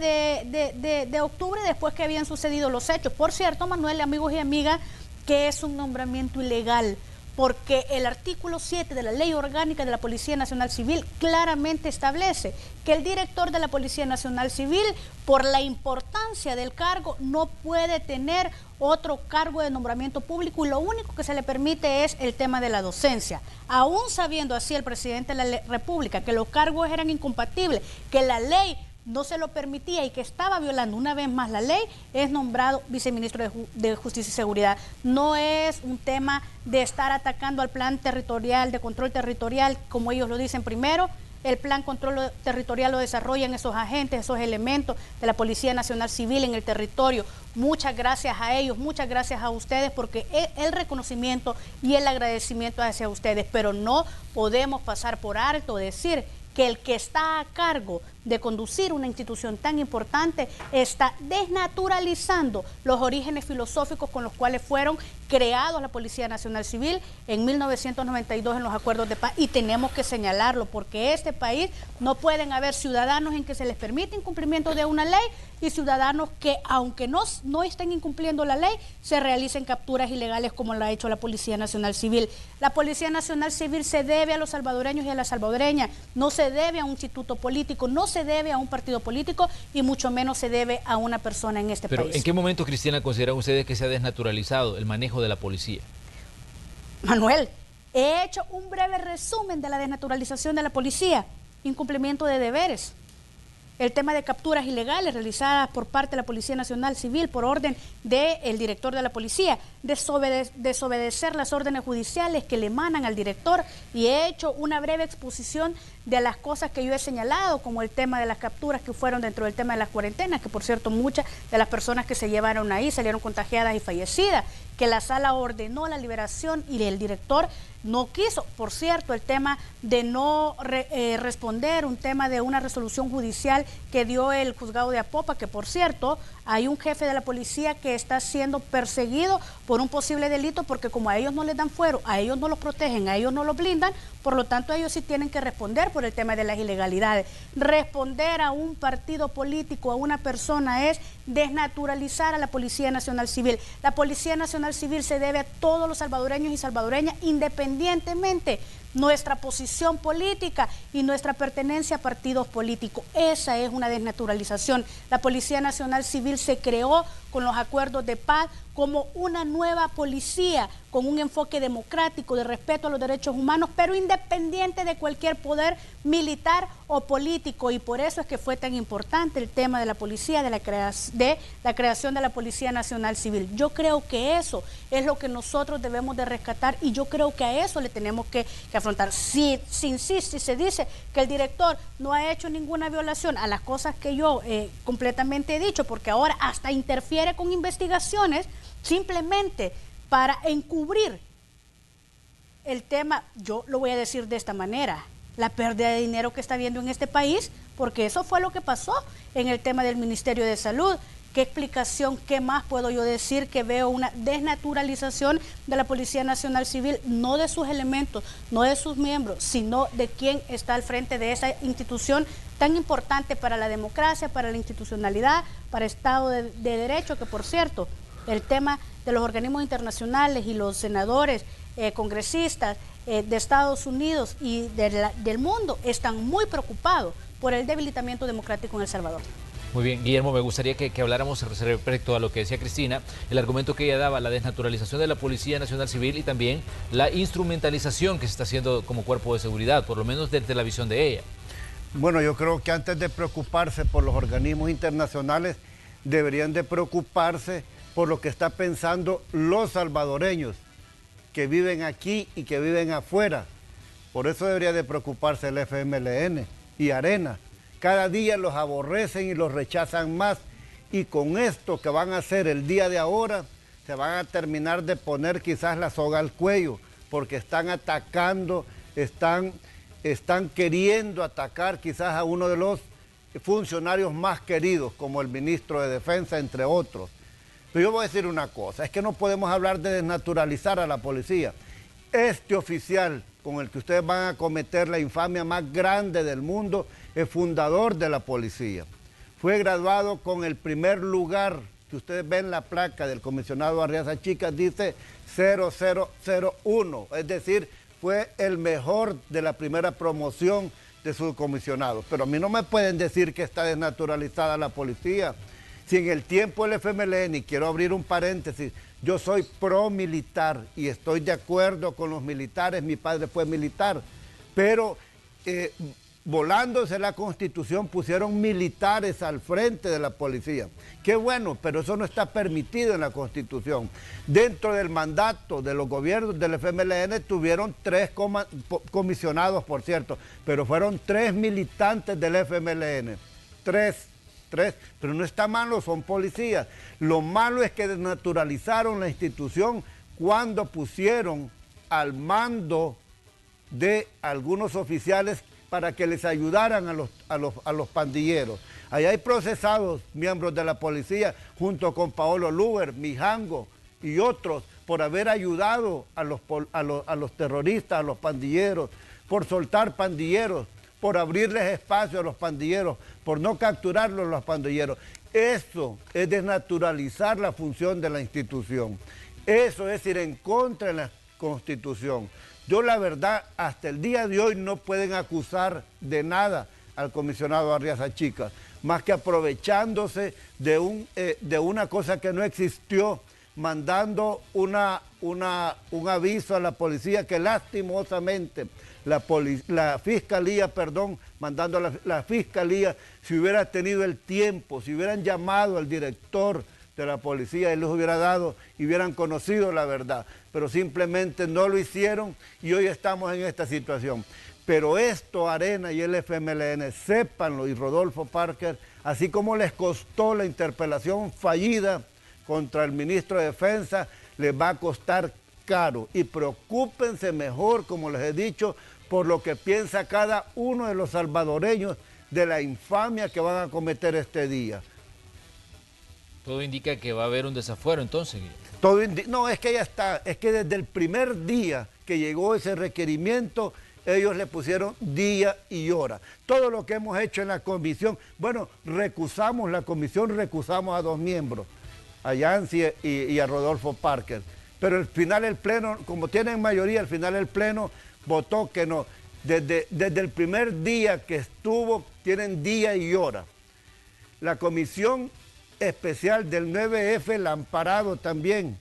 de octubre, después que habían sucedido los hechos. Por cierto, Manuel, amigos y amigas, que es un nombramiento ilegal, porque el artículo 7 de la Ley Orgánica de la Policía Nacional Civil claramente establece que el director de la Policía Nacional Civil, por la importancia del cargo, no puede tener otro cargo de nombramiento público y lo único que se le permite es el tema de la docencia. Aún sabiendo así el presidente de la República que los cargos eran incompatibles, que la ley no se lo permitía y que estaba violando una vez más la ley, es nombrado viceministro de Justicia y Seguridad. No es un tema de estar atacando al plan territorial, de control territorial, como ellos lo dicen primero. El plan control territorial lo desarrollan esos agentes, esos elementos de la Policía Nacional Civil en el territorio. Muchas gracias a ellos, muchas gracias a ustedes, porque el reconocimiento y el agradecimiento hacia ustedes, pero no podemos pasar por alto decir que el que está a cargo de conducir una institución tan importante está desnaturalizando los orígenes filosóficos con los cuales fueron creados la Policía Nacional Civil en 1992 en los acuerdos de paz, y tenemos que señalarlo porque este país no pueden haber ciudadanos en que se les permite incumplimiento de una ley y ciudadanos que, aunque no estén incumpliendo la ley, se realicen capturas ilegales como lo ha hecho la Policía Nacional Civil. La Policía Nacional Civil se debe a los salvadoreños y a las salvadoreñas, no se debe a un instituto político, no se debe a un partido político y mucho menos se debe a una persona en este país. Pero ¿en qué momento, Cristina, consideran ustedes que se ha desnaturalizado el manejo de la policía? Manuel, he hecho un breve resumen de la desnaturalización de la policía. Incumplimiento de deberes. El tema de capturas ilegales realizadas por parte de la Policía Nacional Civil por orden del director de la policía, desobedecer las órdenes judiciales que le emanan al director, y he hecho una breve exposición de las cosas que yo he señalado, como el tema de las capturas que fueron dentro del tema de las cuarentenas, que por cierto muchas de las personas que se llevaron ahí salieron contagiadas y fallecidas, que la sala ordenó la liberación y el director no quiso. Por cierto, el tema de no responder, un tema de una resolución judicial que dio el juzgado de Apopa, que por cierto hay un jefe de la policía que está siendo perseguido por un posible delito, porque como a ellos no les dan fuero, a ellos no los protegen, a ellos no los blindan, por lo tanto ellos sí tienen que responder por el tema de las ilegalidades. Responder a un partido político, a una persona, es desnaturalizar a la Policía Nacional Civil. La Policía Nacional Civil se debe a todos los salvadoreños y salvadoreñas, independientemente nuestra posición política y nuestra pertenencia a partidos políticos. Esa es una desnaturalización. La Policía Nacional Civil se creó con los acuerdos de paz como una nueva policía, con un enfoque democrático, de respeto a los derechos humanos, pero independiente de cualquier poder militar o político. Y por eso es que fue tan importante el tema de la policía, de la creación de la Policía Nacional Civil. Yo creo que eso es lo que nosotros debemos de rescatar y yo creo que a eso le tenemos que afrontar. Si se dice que el director no ha hecho ninguna violación a las cosas que yo completamente he dicho, porque ahora hasta interfiere con investigaciones simplemente para encubrir el tema, yo lo voy a decir de esta manera, la pérdida de dinero que está habiendo en este país, porque eso fue lo que pasó en el tema del Ministerio de Salud. ¿Qué explicación, qué más puedo yo decir? Que veo una desnaturalización de la Policía Nacional Civil, no de sus elementos, no de sus miembros, sino de quien está al frente de esa institución tan importante para la democracia, para la institucionalidad, para el Estado de Derecho, que por cierto, el tema de los organismos internacionales y los senadores, congresistas de Estados Unidos y del mundo están muy preocupados por el debilitamiento democrático en El Salvador. Muy bien, Guillermo, me gustaría que habláramos respecto a lo que decía Cristina, el argumento que ella daba, la desnaturalización de la Policía Nacional Civil y también la instrumentalización que se está haciendo como cuerpo de seguridad, por lo menos desde la visión de ella. Bueno, yo creo que antes de preocuparse por los organismos internacionales, deberían de preocuparse por lo que están pensando los salvadoreños que viven aquí y que viven afuera. Por eso debería de preocuparse el FMLN y Arena. Cada día los aborrecen y los rechazan más y con esto que van a hacer el día de ahora se van a terminar de poner quizás la soga al cuello porque están atacando, están queriendo atacar quizás a uno de los funcionarios más queridos como el ministro de Defensa, entre otros. Pero yo voy a decir una cosa, es que no podemos hablar de desnaturalizar a la policía. Este oficial con el que ustedes van a cometer la infamia más grande del mundo es fundador de la policía. Fue graduado con el primer lugar, que ustedes ven la placa del comisionado Arriaza Chicas, dice 0001, es decir, fue el mejor de la primera promoción de sus comisionados. Pero a mí no me pueden decir que está desnaturalizada la policía. Si en el tiempo del FMLN, y quiero abrir un paréntesis, yo soy pro militar y estoy de acuerdo con los militares, mi padre fue militar, pero volándose la Constitución pusieron militares al frente de la policía. Qué bueno, pero eso no está permitido en la Constitución. Dentro del mandato de los gobiernos del FMLN tuvieron 3 comisionados, por cierto, pero fueron 3 militantes del FMLN. 3, pero no está malo, son policías. Lo malo es que desnaturalizaron la institución cuando pusieron al mando de algunos oficiales para que les ayudaran a los pandilleros. Ahí hay procesados miembros de la policía junto con Paolo Luber, Mijango y otros por haber ayudado a los terroristas, a los pandilleros, por soltar pandilleros, por abrirles espacio a los pandilleros, por no capturarlos los pandilleros. Eso es desnaturalizar la función de la institución. Eso es ir en contra de la Constitución. Yo la verdad, hasta el día de hoy no pueden acusar de nada al comisionado Arriaza Chicas, más que aprovechándose de una cosa que no existió, mandando un aviso a la policía que lastimosamente la fiscalía, mandando a la fiscalía, si hubiera tenido el tiempo, si hubieran llamado al director de la policía, él les hubiera dado y hubieran conocido la verdad, pero simplemente no lo hicieron y hoy estamos en esta situación. Pero esto, Arena y el FMLN, sépanlo, y Rodolfo Parker, así como les costó la interpelación fallida contra el ministro de Defensa, les va a costar caro. Y preocúpense mejor, como les he dicho, por lo que piensa cada uno de los salvadoreños de la infamia que van a cometer este día. Todo indica que va a haber un desafuero entonces. No, es que ya está, es que desde el primer día que llegó ese requerimiento, ellos le pusieron día y hora. Todo lo que hemos hecho en la comisión, bueno, recusamos la comisión, recusamos a 2 miembros, a Yancy y a Rodolfo Parker. Pero al final el Pleno, como tienen mayoría, al final el Pleno votó que no. Desde el primer día que estuvo, tienen día y hora. La comisión especial del 9F la han parado también.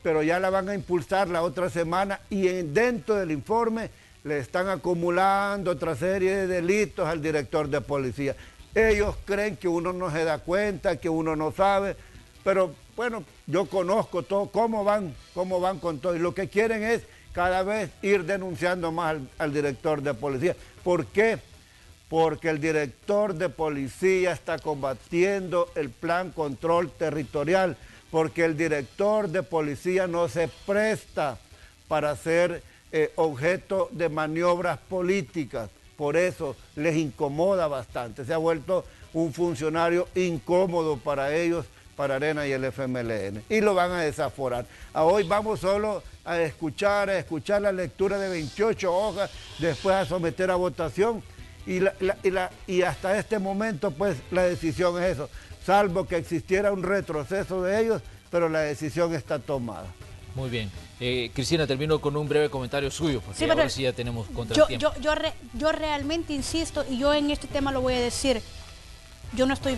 pero ya la van a impulsar la otra semana y dentro del informe le están acumulando otra serie de delitos al director de policía. Ellos creen que uno no se da cuenta, que uno no sabe, pero bueno, yo conozco todo, cómo van con todo, y lo que quieren es cada vez ir denunciando más al director de policía. ¿Por qué? Porque el director de policía está combatiendo el plan control territorial, porque el director de policía no se presta para ser objeto de maniobras políticas. Por eso les incomoda bastante. Se ha vuelto un funcionario incómodo para ellos, para Arena y el FMLN. Y lo van a desaforar. Hoy vamos solo a escuchar la lectura de 28 hojas, después a someter a votación. Y hasta este momento, pues, la decisión es eso. Salvo que existiera un retroceso de ellos, pero la decisión está tomada. Muy bien. Cristina, termino con un breve comentario suyo, porque sí, ahora sí ya tenemos contratiempo. Yo realmente insisto, y yo en este tema lo voy a decir, yo no estoy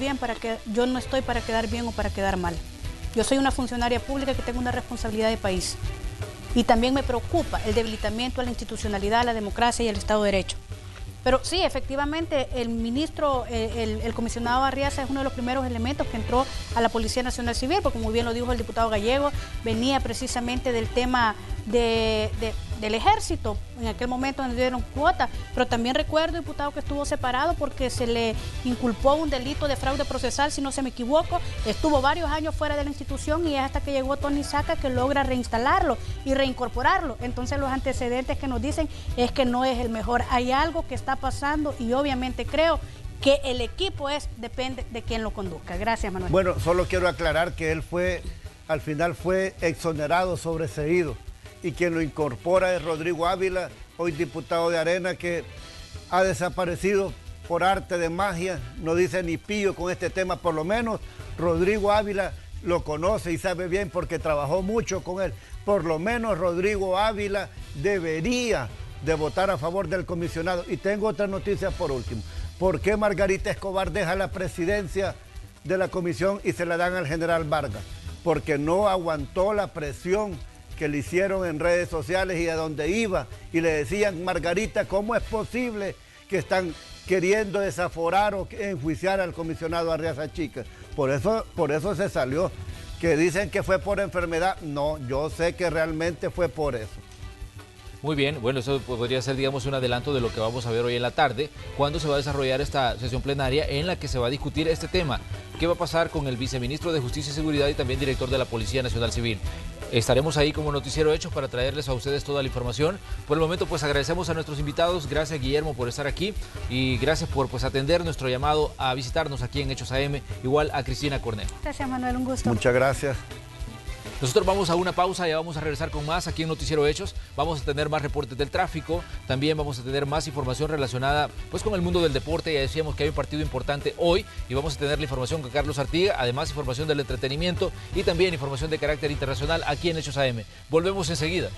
para quedar bien o para quedar mal. Yo soy una funcionaria pública que tengo una responsabilidad de país. Y también me preocupa el debilitamiento a la institucionalidad, a la democracia y al Estado de Derecho. Pero sí, efectivamente, el ministro, el comisionado Arriaza es uno de los primeros elementos que entró a la Policía Nacional Civil, porque como bien lo dijo el diputado Gallego, venía precisamente del tema del ejército, en aquel momento donde dieron cuota, pero también recuerdo, diputado, que estuvo separado porque se le inculpó un delito de fraude procesal, si no se me equivoco, estuvo varios años fuera de la institución y es hasta que llegó Tony Saca que logra reinstalarlo y reincorporarlo. Entonces los antecedentes que nos dicen es que no es el mejor. Hay algo que está pasando y obviamente creo que el equipo depende de quién lo conduzca. Gracias, Manuel. Bueno, solo quiero aclarar que él al final fue exonerado, sobreseído, y quien lo incorpora es Rodrigo Ávila, hoy diputado de Arena, que ha desaparecido por arte de magia, no dice ni pillo con este tema. Por lo menos Rodrigo Ávila lo conoce y sabe bien porque trabajó mucho con él. Por lo menos Rodrigo Ávila debería de votar a favor del comisionado. Y tengo otra noticia por último. ¿Por qué Margarita Escobar deja la presidencia de la comisión y se la dan al general Vargas? Porque no aguantó la presión que le hicieron en redes sociales y a donde iba, y le decían: Margarita, ¿cómo es posible que están queriendo desaforar o enjuiciar al comisionado Arriaza Chica? Por eso se salió. Que dicen que fue por enfermedad. No, yo sé que realmente fue por eso. Muy bien, bueno, eso podría ser, digamos, un adelanto de lo que vamos a ver hoy en la tarde, cuando se va a desarrollar esta sesión plenaria en la que se va a discutir este tema. ¿Qué va a pasar con el viceministro de Justicia y Seguridad y también director de la Policía Nacional Civil? Estaremos ahí como Noticiero Hechos para traerles a ustedes toda la información. Por el momento, pues agradecemos a nuestros invitados. Gracias, Guillermo, por estar aquí y gracias por atender nuestro llamado a visitarnos aquí en Hechos AM, igual a Cristina Cornejo. Gracias, Manuel, un gusto. Muchas gracias. Nosotros vamos a una pausa y vamos a regresar con más aquí en Noticiero Hechos. Vamos a tener más reportes del tráfico, también vamos a tener más información relacionada pues con el mundo del deporte. Ya decíamos que hay un partido importante hoy y vamos a tener la información con Carlos Artiga, además información del entretenimiento y también información de carácter internacional aquí en Hechos AM. Volvemos enseguida.